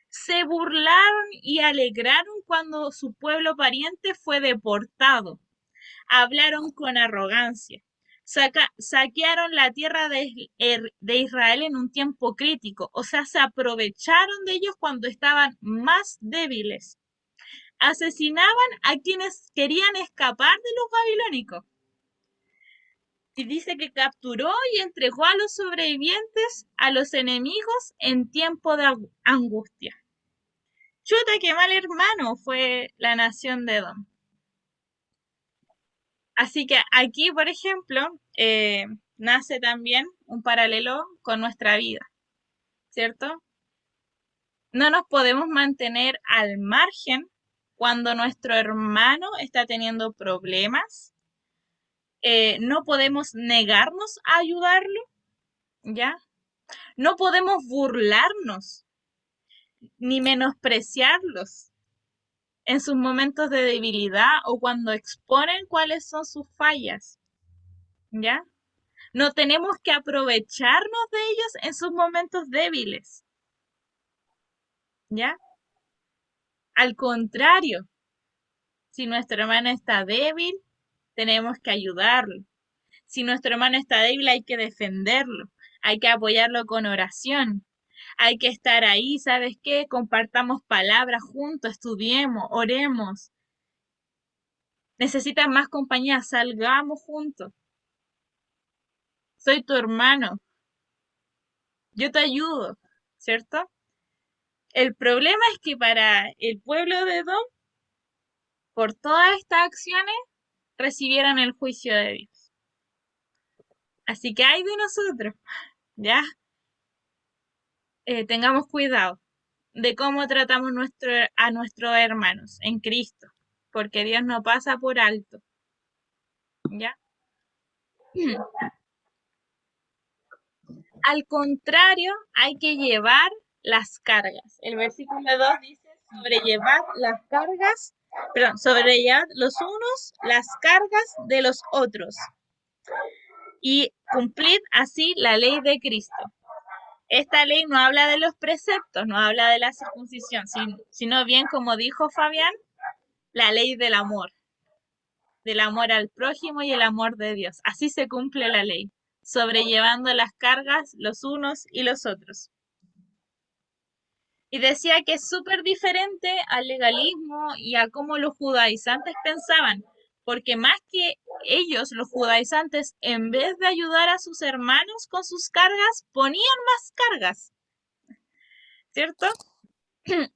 Se burlaron y alegraron cuando su pueblo pariente fue deportado. Hablaron con arrogancia. Saquearon la tierra de Israel en un tiempo crítico, o sea, se aprovecharon de ellos cuando estaban más débiles. Asesinaban a quienes querían escapar de los babilónicos. Y dice que capturó y entregó a los sobrevivientes a los enemigos en tiempo de angustia. Chuta, qué mal hermano fue la nación de Edom. Así que aquí, por ejemplo, nace también un paralelo con nuestra vida, ¿cierto? No nos podemos mantener al margen cuando nuestro hermano está teniendo problemas. No podemos negarnos a ayudarlo, ¿ya? No podemos burlarnos ni menospreciarlos en sus momentos de debilidad o cuando exponen cuáles son sus fallas, ¿ya? No tenemos que aprovecharnos de ellos en sus momentos débiles, ¿ya? Al contrario, si nuestro hermano está débil, tenemos que ayudarlo. Si nuestro hermano está débil, hay que defenderlo, hay que apoyarlo con oración, Hay que estar ahí, ¿sabes qué? Compartamos palabras juntos, estudiemos, oremos. Necesitas más compañía, salgamos juntos. Soy tu hermano, yo te ayudo, ¿cierto? El problema es que para el pueblo de Edom, por todas estas acciones, recibieron el juicio de Dios. Así que hay de nosotros, ¿ya? Tengamos cuidado de cómo tratamos a nuestros hermanos en Cristo, porque Dios no pasa por alto, ¿ya? Al contrario, hay que llevar las cargas. El versículo 2 dice, sobrellevar las cargas, perdón, sobrellevar los unos las cargas de los otros y cumplir así la ley de Cristo. Esta ley no habla de los preceptos, no habla de la circuncisión, sino bien, como dijo Fabián, la ley del amor al prójimo y el amor de Dios. Así se cumple la ley, sobrellevando las cargas los unos y los otros. Y decía que es súper diferente al legalismo y a cómo los judaizantes pensaban, porque más que ellos, los judaizantes, en vez de ayudar a sus hermanos con sus cargas, ponían más cargas, ¿cierto?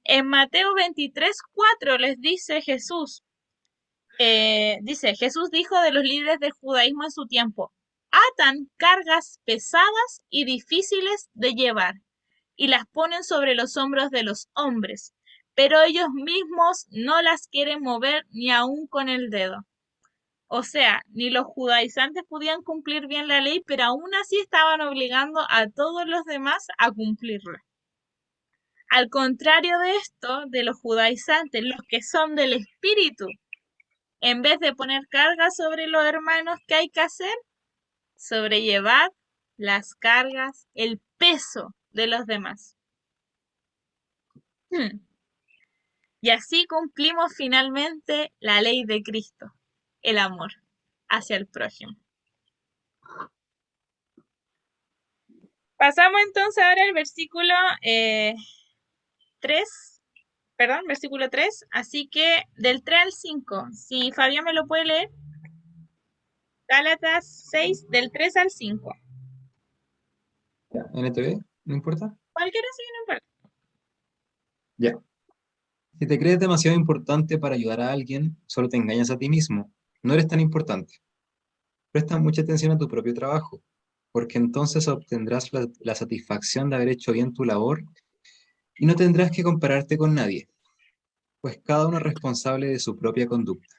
En Mateo 23:4 les dice Jesús, Jesús dijo de los líderes del judaísmo en su tiempo, atan cargas pesadas y difíciles de llevar y las ponen sobre los hombros de los hombres, pero ellos mismos no las quieren mover ni aún con el dedo. O sea, ni los judaizantes podían cumplir bien la ley, pero aún así estaban obligando a todos los demás a cumplirla. Al contrario de esto, de los judaizantes, los que son del espíritu, en vez de poner cargas sobre los hermanos, ¿qué hay que hacer? Sobrellevar las cargas, el peso de los demás. Y así cumplimos finalmente la ley de Cristo, el amor hacia el prójimo. Pasamos entonces ahora al versículo 3, así que del 3 al 5, si Fabián me lo puede leer. Gálatas 6, del 3 al 5. Ya, NTV, ¿no importa? Cualquiera sí, no importa. Ya. Si te crees demasiado importante para ayudar a alguien, solo te engañas a ti mismo. No eres tan importante. Presta mucha atención a tu propio trabajo, porque entonces obtendrás la satisfacción de haber hecho bien tu labor y no tendrás que compararte con nadie, pues cada uno es responsable de su propia conducta.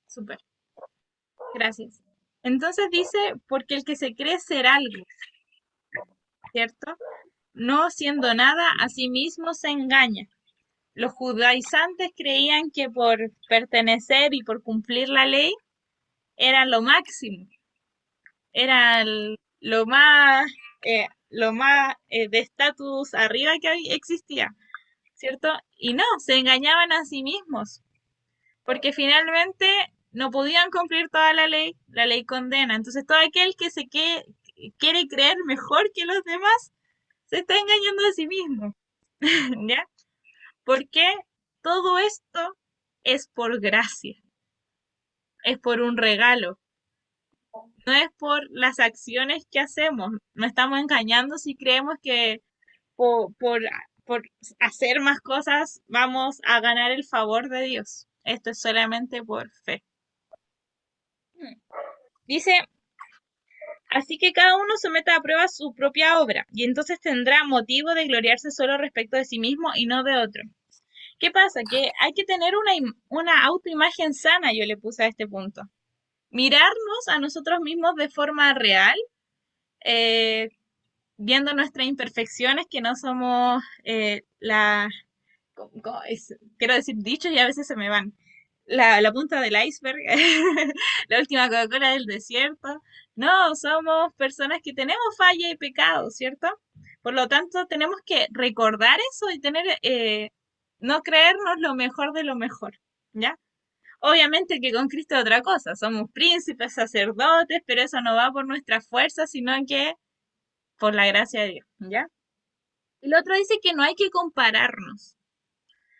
Súper. Gracias. Entonces dice, porque el que se cree ser algo, ¿cierto? No siendo nada, a sí mismo se engaña. Los judaizantes creían que por pertenecer y por cumplir la ley era lo máximo, era lo más de estatus arriba que existía, ¿cierto? Y no, se engañaban a sí mismos, porque finalmente no podían cumplir toda la ley condena. Entonces todo aquel que quiere creer mejor que los demás, se está engañando a sí mismo, ¿ya? Porque todo esto es por gracia, es por un regalo, no es por las acciones que hacemos. No estamos engañando si creemos que por hacer más cosas vamos a ganar el favor de Dios. Esto es solamente por fe. Dice, así que cada uno someta a prueba su propia obra y entonces tendrá motivo de gloriarse solo respecto de sí mismo y no de otro. ¿Qué pasa? Que hay que tener una autoimagen sana, yo le puse a este punto. Mirarnos a nosotros mismos de forma real, viendo nuestras imperfecciones, que no somos quiero decir dichos y a veces se me van. La punta del iceberg, la última Coca-Cola del desierto. No, somos personas que tenemos falla y pecado, ¿cierto? Por lo tanto, tenemos que recordar eso y no creernos lo mejor de lo mejor, ¿ya? Obviamente que con Cristo es otra cosa, somos príncipes, sacerdotes, pero eso no va por nuestra fuerza, sino que por la gracia de Dios, ¿ya? El otro dice que no hay que compararnos.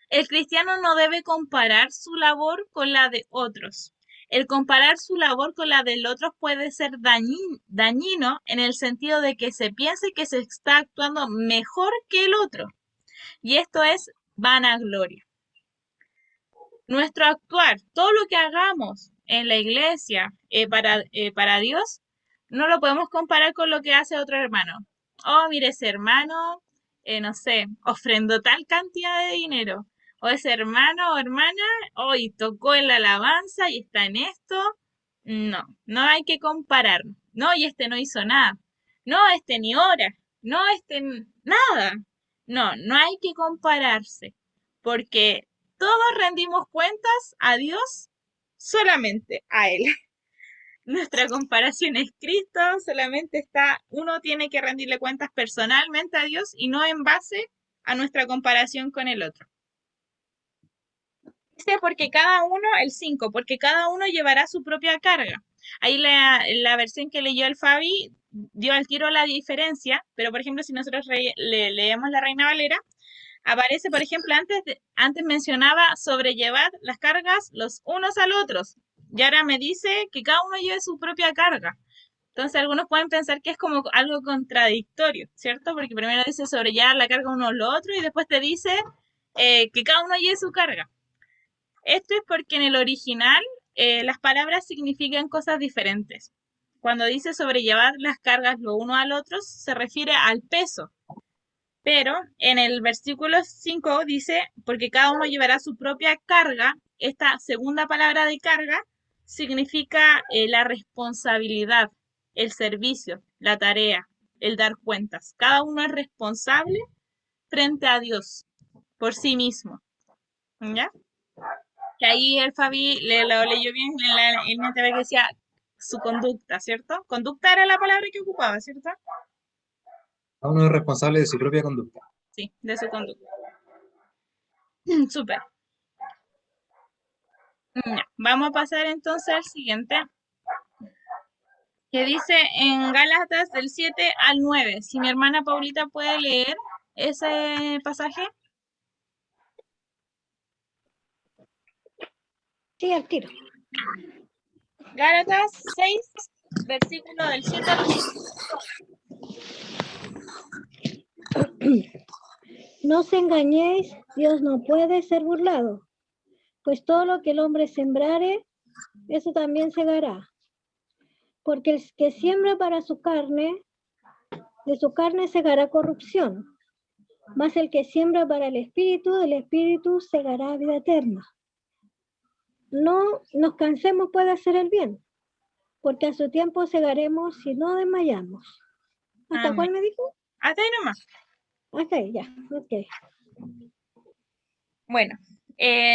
El cristiano no debe comparar su labor con la de otros. El comparar su labor con la del otro puede ser dañino en el sentido de que se piense que se está actuando mejor que el otro. Y esto es vanagloria. Nuestro actuar, todo lo que hagamos en la iglesia para Dios, no lo podemos comparar con lo que hace otro hermano. Oh, mire, ese hermano, no sé, ofrendó tal cantidad de dinero. O ese hermano o hermana, hoy tocó en la alabanza y está en esto. No, no hay que comparar. No, y este no hizo nada. No, este ni ora. No, este nada. No, no hay que compararse. Porque todos rendimos cuentas a Dios, solamente a Él. Nuestra comparación es Cristo, solamente uno tiene que rendirle cuentas personalmente a Dios y no en base a nuestra comparación con el otro. Dice porque cada uno, el 5, porque cada uno llevará su propia carga. Ahí la versión que leyó el Fabi dio al tiro la diferencia, pero por ejemplo si nosotros leemos la Reina Valera, aparece, por ejemplo, antes mencionaba sobrellevar las cargas los unos a los otros. Y ahora me dice que cada uno lleve su propia carga. Entonces algunos pueden pensar que es como algo contradictorio, ¿cierto? Porque primero dice sobrellevar la carga uno a los otros y después te dice que cada uno lleve su carga. Esto es porque en el original las palabras significan cosas diferentes. Cuando dice sobrellevar las cargas lo uno al otro, se refiere al peso. Pero en el versículo 5 dice, porque cada uno llevará su propia carga. Esta segunda palabra de carga significa la responsabilidad, el servicio, la tarea, el dar cuentas. Cada uno es responsable frente a Dios por sí mismo. ¿Ya? Que ahí el Fabi lo leyó bien en la TV que decía su conducta, ¿cierto? Conducta era la palabra que ocupaba, ¿cierto? Cada uno es responsable de su propia conducta. Sí, de su conducta. Súper. Ya, vamos a pasar entonces al siguiente, que dice en Gálatas del 7 al 9. Si mi hermana Paulita puede leer ese pasaje. Sí, al tiro. Gálatas 6, versículo del 7 al 9. No os engañéis, Dios no puede ser burlado, pues todo lo que el hombre sembrare, eso también segará. Porque el que siembra para su carne, de su carne segará corrupción, mas el que siembra para el espíritu, del espíritu segará vida eterna. No nos cansemos pues de hacer el bien, porque a su tiempo segaremos si no desmayamos. ¿Hasta Amén. cuál me dijo? Hasta ahí nomás. Hasta ahí, ya, ok. Bueno,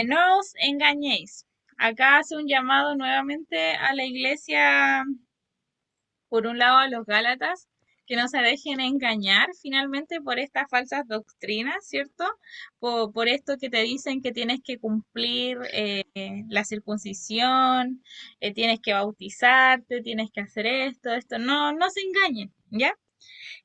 no os engañéis. Acá hace un llamado nuevamente a la iglesia, por un lado a los Gálatas, que no se dejen engañar finalmente por estas falsas doctrinas, ¿cierto? Por esto que te dicen que tienes que cumplir la circuncisión, tienes que bautizarte, tienes que hacer esto. No, no se engañen, ¿ya?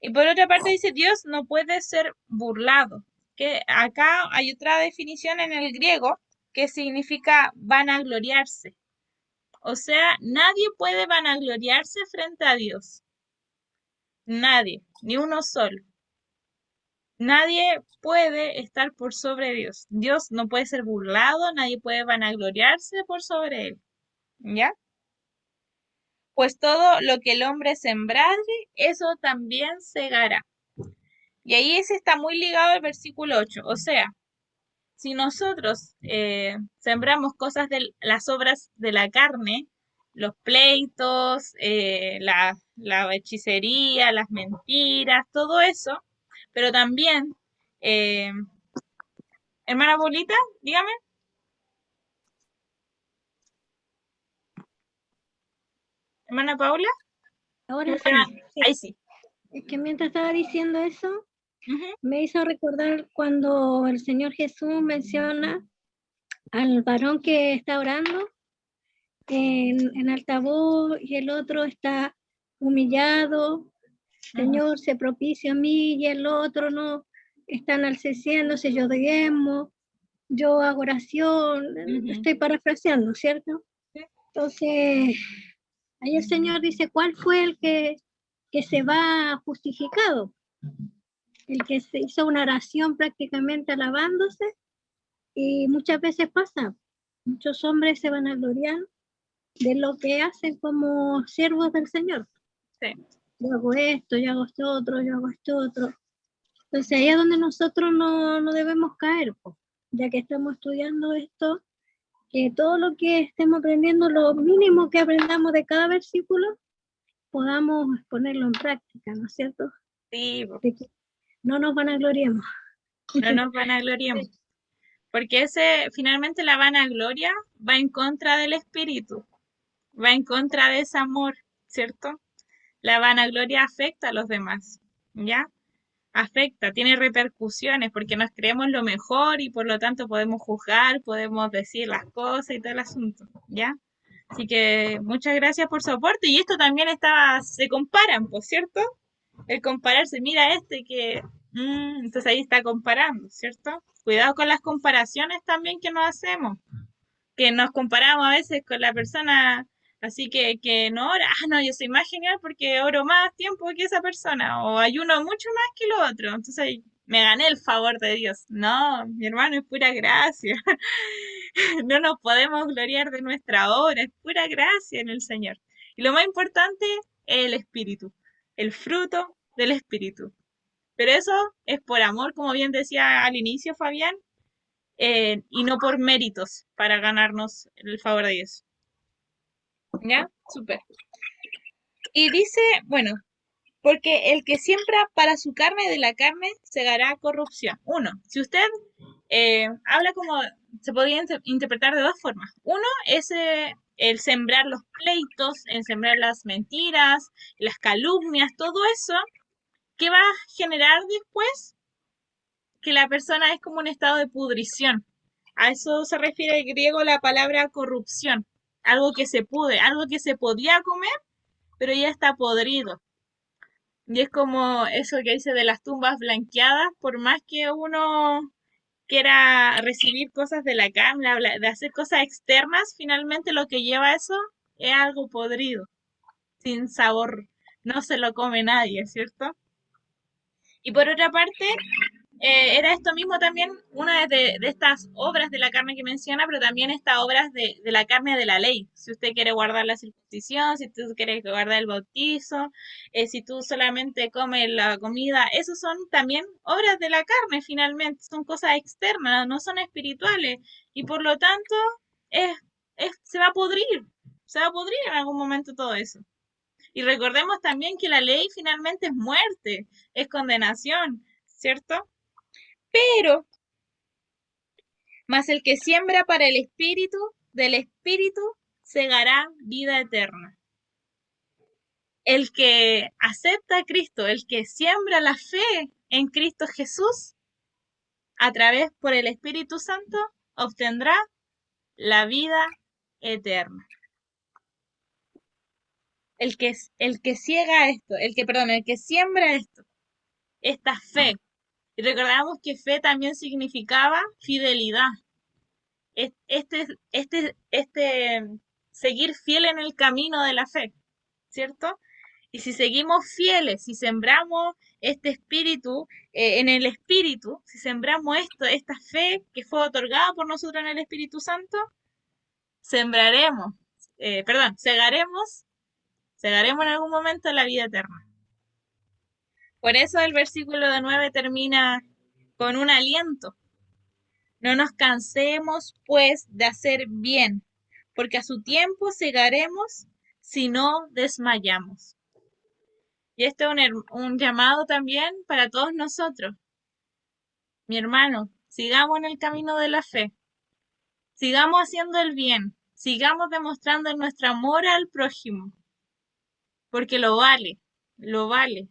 Y por otra parte dice, Dios no puede ser burlado. Que acá hay otra definición en el griego que significa vanagloriarse. O sea, nadie puede vanagloriarse frente a Dios. Nadie, ni uno solo. Nadie puede estar por sobre Dios. Dios no puede ser burlado, nadie puede vanagloriarse por sobre él. ¿Ya? Pues todo lo que el hombre sembrare, eso también segará. Y ahí ese está muy ligado al versículo 8. O sea, si nosotros sembramos cosas de las obras de la carne, los pleitos, la hechicería, las mentiras, todo eso, pero también, hermana Paulita, dígame. Hermana Paula. Ahora sí. Ahí sí. Es que mientras estaba diciendo eso, Ujú. me hizo recordar cuando el Señor Jesús menciona al varón que está orando en altavoz y el otro está humillado Señor, se propicia a mí y el otro no, están enalteciéndose, yo diezmo, yo hago oración, Ujú. estoy parafraseando, ¿cierto? Sí. Entonces, ahí el Señor dice, ¿cuál fue el que se va justificado? El que se hizo una oración prácticamente alabándose, y muchas veces pasa, muchos hombres se van a gloriar de lo que hacen como siervos del Señor. Sí. Yo hago esto, yo hago esto otro, yo hago esto otro. Entonces ahí es donde nosotros no debemos caer, po, ya que estamos estudiando esto, que todo lo que estemos aprendiendo, lo mínimo que aprendamos de cada versículo, podamos ponerlo en práctica, ¿no es cierto? Sí, po. De que no nos vanagloriemos. No nos vanagloriemos. Porque finalmente la vanagloria va en contra del espíritu, va en contra de ese amor, ¿cierto? La vanagloria afecta a los demás, ¿ya? Afecta, tiene repercusiones porque nos creemos lo mejor y por lo tanto podemos juzgar, podemos decir las cosas y todo el asunto, ¿ya? Así que muchas gracias por su aporte. Y esto también se comparan, ¿por cierto? El compararse, mira entonces ahí está comparando, ¿cierto? Cuidado con las comparaciones también que nos hacemos, que nos comparamos a veces con la persona así que no ora, no, yo soy más genial porque oro más tiempo que esa persona, o ayuno mucho más que lo otro, entonces me gané el favor de Dios. No, mi hermano, es pura gracia. No nos podemos gloriar de nuestra obra, es pura gracia en el Señor. Y lo más importante es el Espíritu, el fruto del Espíritu. Pero eso es por amor, como bien decía al inicio Fabián, y no por méritos para ganarnos el favor de Dios. ¿Ya? Súper. Y dice, bueno, porque el que siembra para su carne, de la carne segará corrupción. Uno, si usted habla como, se podría interpretar de dos formas. Uno es el sembrar los pleitos, el sembrar las mentiras, las calumnias, todo eso, ¿qué va a generar después? Que la persona es como un estado de pudrición. A eso se refiere en griego la palabra corrupción. Algo que se pude, algo que se podía comer, pero ya está podrido. Y es como eso que dice de las tumbas blanqueadas, por más que uno quiera recibir cosas de la carne, de hacer cosas externas, finalmente lo que lleva a eso es algo podrido, sin sabor. No se lo come nadie, ¿cierto? Y por otra parte, era esto mismo también, una de estas obras de la carne que menciona, pero también estas obras de la carne de la ley. Si usted quiere guardar la circuncisión, si tú quieres guardar el bautizo, si tú solamente comes la comida, esos son también obras de la carne finalmente, son cosas externas, no son espirituales. Y por lo tanto, se va a podrir en algún momento todo eso. Y recordemos también que la ley finalmente es muerte, es condenación, ¿cierto? Pero, mas el que siembra para el Espíritu, del Espíritu segará vida eterna. El que acepta a Cristo, el que siembra la fe en Cristo Jesús, a través por el Espíritu Santo, obtendrá la vida eterna. El que ciega esto, el que siembra esto, esta fe. Y recordamos que fe también significaba fidelidad. Seguir fiel en el camino de la fe, ¿cierto? Y si seguimos fieles, si sembramos este espíritu, en el espíritu, si sembramos esta fe que fue otorgada por nosotros en el Espíritu Santo, segaremos en algún momento la vida eterna. Por eso el versículo de 9 termina con un aliento. No nos cansemos, pues, de hacer bien, porque a su tiempo segaremos si no desmayamos. Y este es un llamado también para todos nosotros. Mi hermano, sigamos en el camino de la fe, sigamos haciendo el bien, sigamos demostrando nuestro amor al prójimo, porque lo vale, lo vale.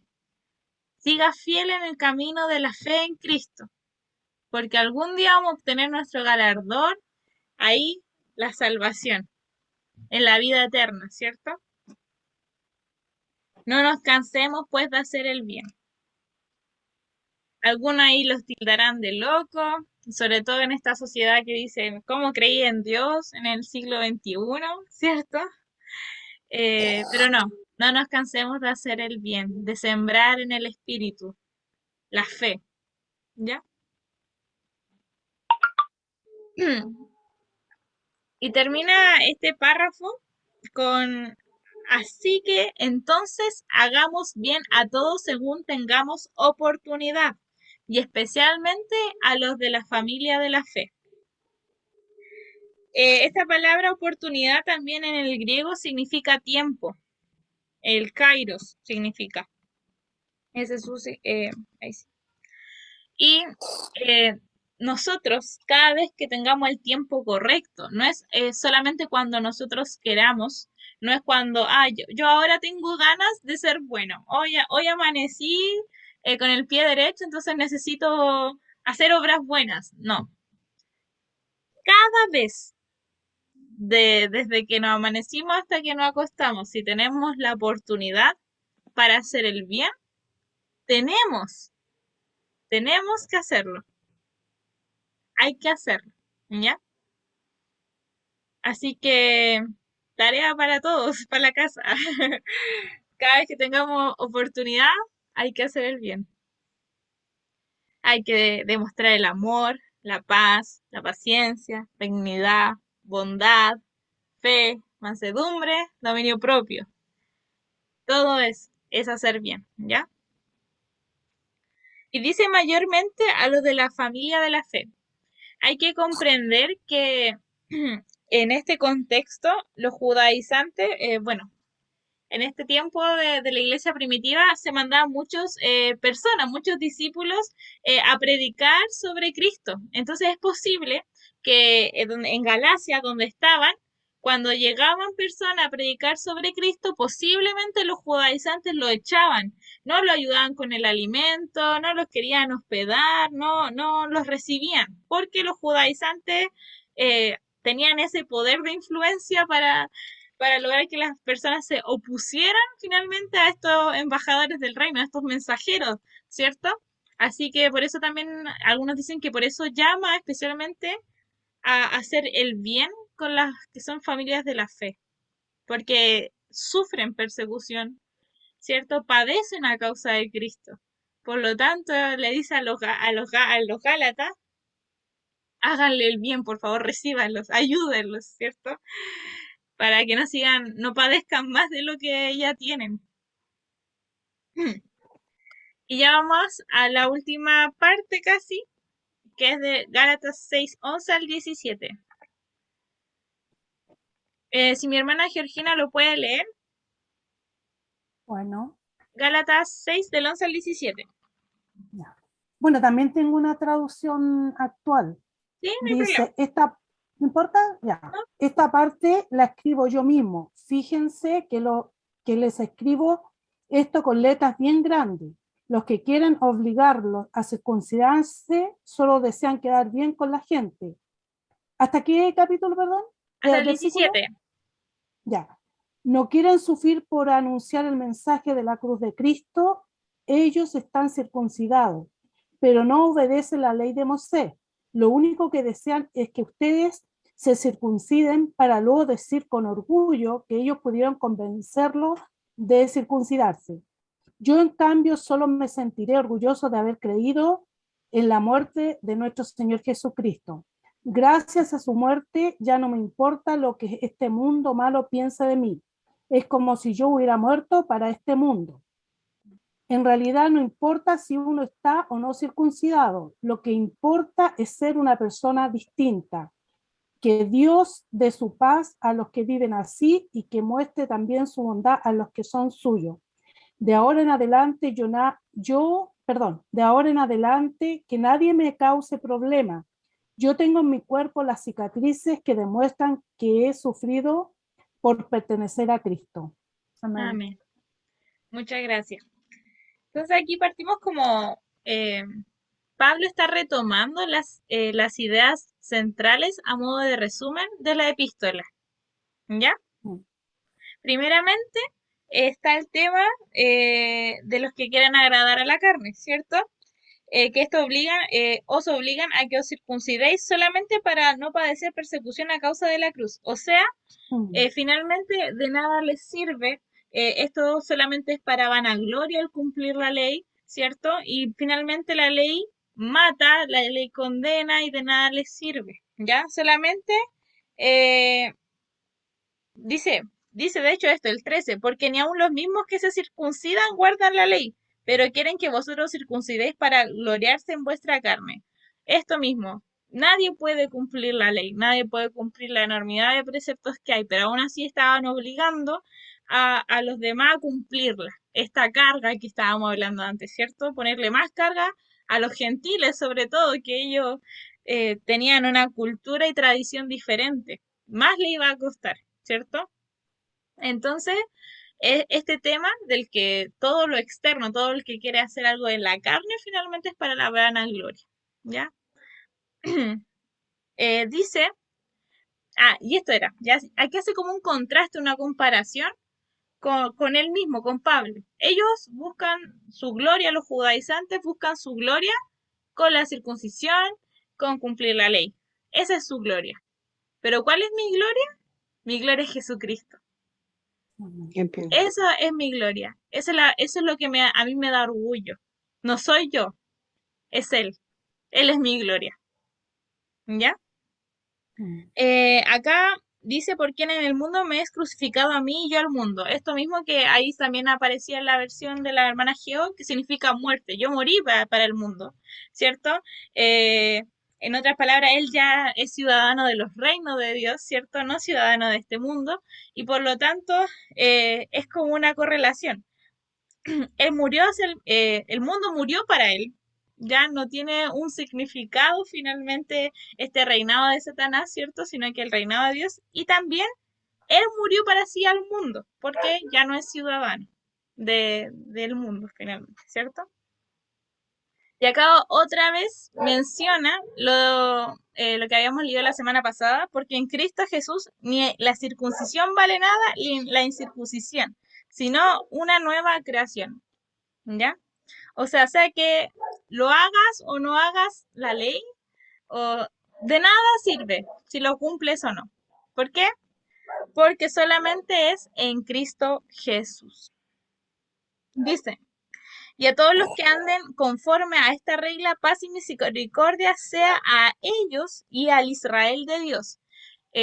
Siga fiel en el camino de la fe en Cristo, porque algún día vamos a obtener nuestro galardón, ahí la salvación, en la vida eterna, ¿cierto? No nos cansemos pues de hacer el bien. Algunos ahí los tildarán de locos, sobre todo en esta sociedad que dice, ¿cómo creí en Dios en el siglo XXI? ¿Cierto? Pero no nos cansemos de hacer el bien, de sembrar en el espíritu, la fe, ¿ya? Y termina este párrafo con, así que entonces hagamos bien a todos según tengamos oportunidad, y especialmente a los de la familia de la fe. Esta palabra oportunidad también en el griego significa tiempo, el kairos significa. Ese es ahí sí. Y nosotros, cada vez que tengamos el tiempo correcto, no es solamente cuando nosotros queramos, no es cuando, yo ahora tengo ganas de ser bueno, hoy amanecí con el pie derecho, entonces necesito hacer obras buenas. No, cada vez, desde que nos amanecimos hasta que nos acostamos, si tenemos la oportunidad para hacer el bien, tenemos que hacerlo. Hay que hacerlo, ¿ya? Así que tarea para todos, para la casa. Cada vez que tengamos oportunidad, hay que hacer el bien. Hay que demostrar el amor, la paz, la paciencia, dignidad, bondad, fe, mansedumbre, dominio propio. Todo es hacer bien, ¿ya? Y dice mayormente a los de la familia de la fe. Hay que comprender que en este contexto, los judaizantes, en este tiempo de la iglesia primitiva se mandaban muchas personas, muchos discípulos a predicar sobre Cristo. Entonces es posible que en Galacia, donde estaban, cuando llegaban personas a predicar sobre Cristo, posiblemente los judaizantes lo echaban, no lo ayudaban con el alimento, no los querían hospedar, no los recibían, porque los judaizantes tenían ese poder de influencia para lograr que las personas se opusieran finalmente a estos embajadores del reino, a estos mensajeros, ¿cierto? Así que por eso también algunos dicen que por eso llama especialmente a hacer el bien con las que son familias de la fe, porque sufren persecución, ¿cierto? Padecen a causa de Cristo. Por lo tanto, le dice a los Gálatas, háganle el bien, por favor, recíbanlos, ayúdenlos, ¿cierto? Para que no padezcan más de lo que ya tienen. Y ya vamos a la última parte casi, que es de Gálatas 6, 11 al 17. Si mi hermana Georgina lo puede leer. Bueno. Gálatas 6 del 11 al 17. Ya. Bueno, también tengo una traducción actual. Sí, no hay Dice, problema. ¿no importa? Ya. ¿No? Esta parte la escribo yo mismo. Fíjense que les escribo esto con letras bien grandes. Los que quieren obligarlos a circuncidarse solo desean quedar bien con la gente. ¿Hasta qué capítulo, perdón? Hasta el 17. Ya. No quieren sufrir por anunciar el mensaje de la cruz de Cristo. Ellos están circuncidados, pero no obedecen la ley de Moisés. Lo único que desean es que ustedes se circunciden para luego decir con orgullo que ellos pudieron convencerlos de circuncidarse. Yo, en cambio, solo me sentiré orgulloso de haber creído en la muerte de nuestro Señor Jesucristo. Gracias a su muerte ya no me importa lo que este mundo malo piense de mí. Es como si yo hubiera muerto para este mundo. En realidad no importa si uno está o no circuncidado. Lo que importa es ser una persona distinta. Que Dios dé su paz a los que viven así y que muestre también su bondad a los que son suyos. De ahora en adelante de ahora en adelante que nadie me cause problema. Yo tengo en mi cuerpo las cicatrices que demuestran que he sufrido por pertenecer a Cristo. Amén. Amén. Muchas gracias. Entonces aquí partimos como Pablo está retomando las ideas centrales a modo de resumen de la epístola. ¿Ya? Primeramente, está el tema de los que quieren agradar a la carne, ¿cierto? Que esto os obligan a que os circuncidéis solamente para no padecer persecución a causa de la cruz. O sea, finalmente de nada les sirve. Esto solamente es para vanagloria el cumplir la ley, ¿cierto? Y finalmente la ley mata, la ley condena y de nada les sirve, ¿ya? Solamente eh, dice de hecho esto, el 13, porque ni aun los mismos que se circuncidan guardan la ley, pero quieren que vosotros circuncidéis para gloriarse en vuestra carne. Esto mismo, nadie puede cumplir la ley, nadie puede cumplir la enormidad de preceptos que hay, pero aún así estaban obligando a los demás a cumplirla. Esta carga que estábamos hablando antes, ¿cierto? Ponerle más carga a los gentiles, sobre todo, que ellos tenían una cultura y tradición diferente. Más le iba a costar, ¿cierto? Entonces, este tema del que todo lo externo, todo el que quiere hacer algo en la carne, finalmente es para la vanagloria, ¿ya? Dice, y esto era, ya aquí hace como un contraste, una comparación con él mismo, con Pablo. Ellos buscan su gloria, los judaizantes buscan su gloria con la circuncisión, con cumplir la ley. Esa es su gloria. Pero ¿cuál es mi gloria? Mi gloria es Jesucristo. Esa es mi gloria. Eso es lo que a mí me da orgullo. No soy yo, es Él. Él es mi gloria. ¿Ya? Acá dice, por quien en el mundo me es crucificado a mí y yo al mundo. Esto mismo que ahí también aparecía en la versión de la hermana Geo, que significa muerte. Yo morí para el mundo, ¿cierto? En otras palabras, él ya es ciudadano de los reinos de Dios, ¿cierto? No ciudadano de este mundo, y por lo tanto es como una correlación. Él murió, el mundo murió para él, ya no tiene un significado finalmente este reinado de Satanás, ¿cierto? Sino que el reinado de Dios, y también él murió para sí al mundo, porque ya no es ciudadano del mundo finalmente, ¿cierto? Y acá otra vez menciona lo que habíamos leído la semana pasada, porque en Cristo Jesús ni la circuncisión vale nada ni la incircuncisión, sino una nueva creación, ¿ya? O sea que lo hagas o no hagas la ley, o de nada sirve si lo cumples o no. ¿Por qué? Porque solamente es en Cristo Jesús. Dice, y a todos los que anden conforme a esta regla, paz y misericordia sea a ellos y al Israel de Dios.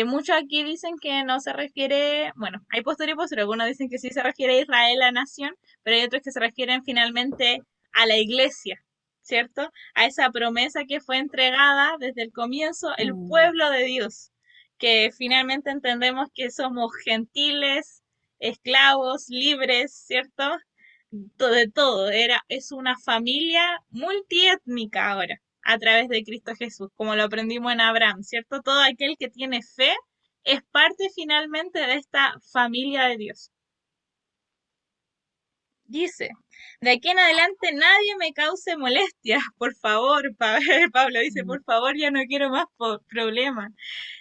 Muchos aquí dicen que no se refiere, bueno, hay postura y postura, algunos dicen que sí se refiere a Israel, la nación, pero hay otros que se refieren finalmente a la iglesia, ¿cierto? A esa promesa que fue entregada desde el comienzo, el pueblo de Dios, que finalmente entendemos que somos gentiles, esclavos, libres, ¿cierto? De todo, es una familia multiétnica ahora, a través de Cristo Jesús, como lo aprendimos en Abraham, ¿cierto? Todo aquel que tiene fe es parte finalmente de esta familia de Dios. Dice, de aquí en adelante nadie me cause molestias, por favor, Pablo dice, por favor, ya no quiero más problemas.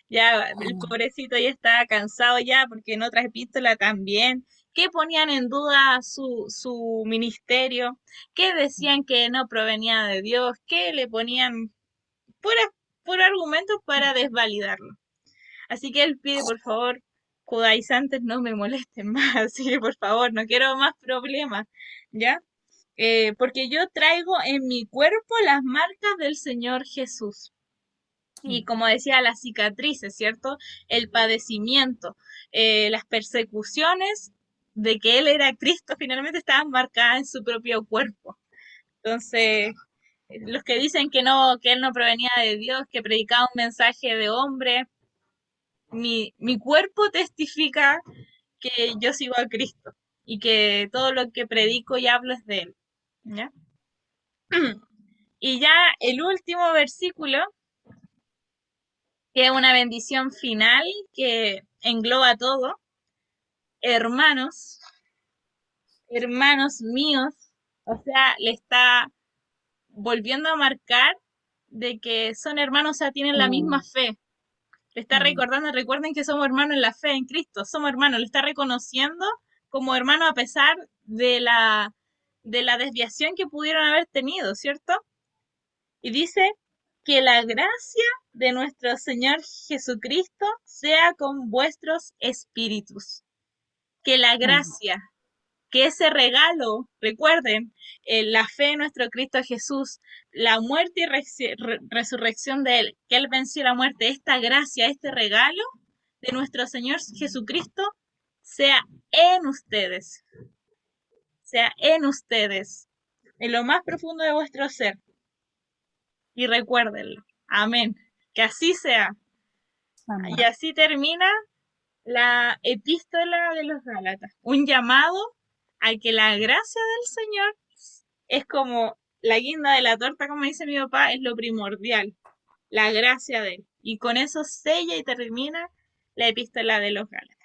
Ya el pobrecito ya está cansado ya, porque en otras epístolas también, que ponían en duda su ministerio, que decían que no provenía de Dios, que le ponían puros argumentos para desvalidarlo. Así que él pide, por favor, judaizantes, no me molesten más, así que por favor, no quiero más problemas, ¿ya? Porque yo traigo en mi cuerpo las marcas del Señor Jesús. Y como decía, las cicatrices, ¿cierto? El padecimiento, las persecuciones de que Él era Cristo finalmente estaban marcadas en su propio cuerpo. Entonces, los que dicen que Él no provenía de Dios, que predicaba un mensaje de hombre, mi cuerpo testifica que yo sigo a Cristo y que todo lo que predico y hablo es de Él, ¿ya? Y ya el último versículo, que es una bendición final que engloba todo. Hermanos míos, o sea, le está volviendo a marcar de que son hermanos, o sea, tienen la misma fe. Le está recordando, recuerden que somos hermanos en la fe en Cristo, somos hermanos, le está reconociendo como hermanos a pesar de la desviación que pudieron haber tenido, ¿cierto? Y dice que la gracia de nuestro Señor Jesucristo sea con vuestros espíritus. Que la gracia, que ese regalo, recuerden, la fe en nuestro Cristo Jesús, la muerte y resurrección de Él, que Él venció la muerte, esta gracia, este regalo de nuestro Señor Jesucristo, sea en ustedes, en lo más profundo de vuestro ser. Y recuérdenlo. Amén. Que así sea. Amén. Y así termina la epístola de los Gálatas. Un llamado a que la gracia del Señor es como la guinda de la torta, como dice mi papá, es lo primordial. La gracia de Él. Y con eso sella y termina la epístola de los Gálatas.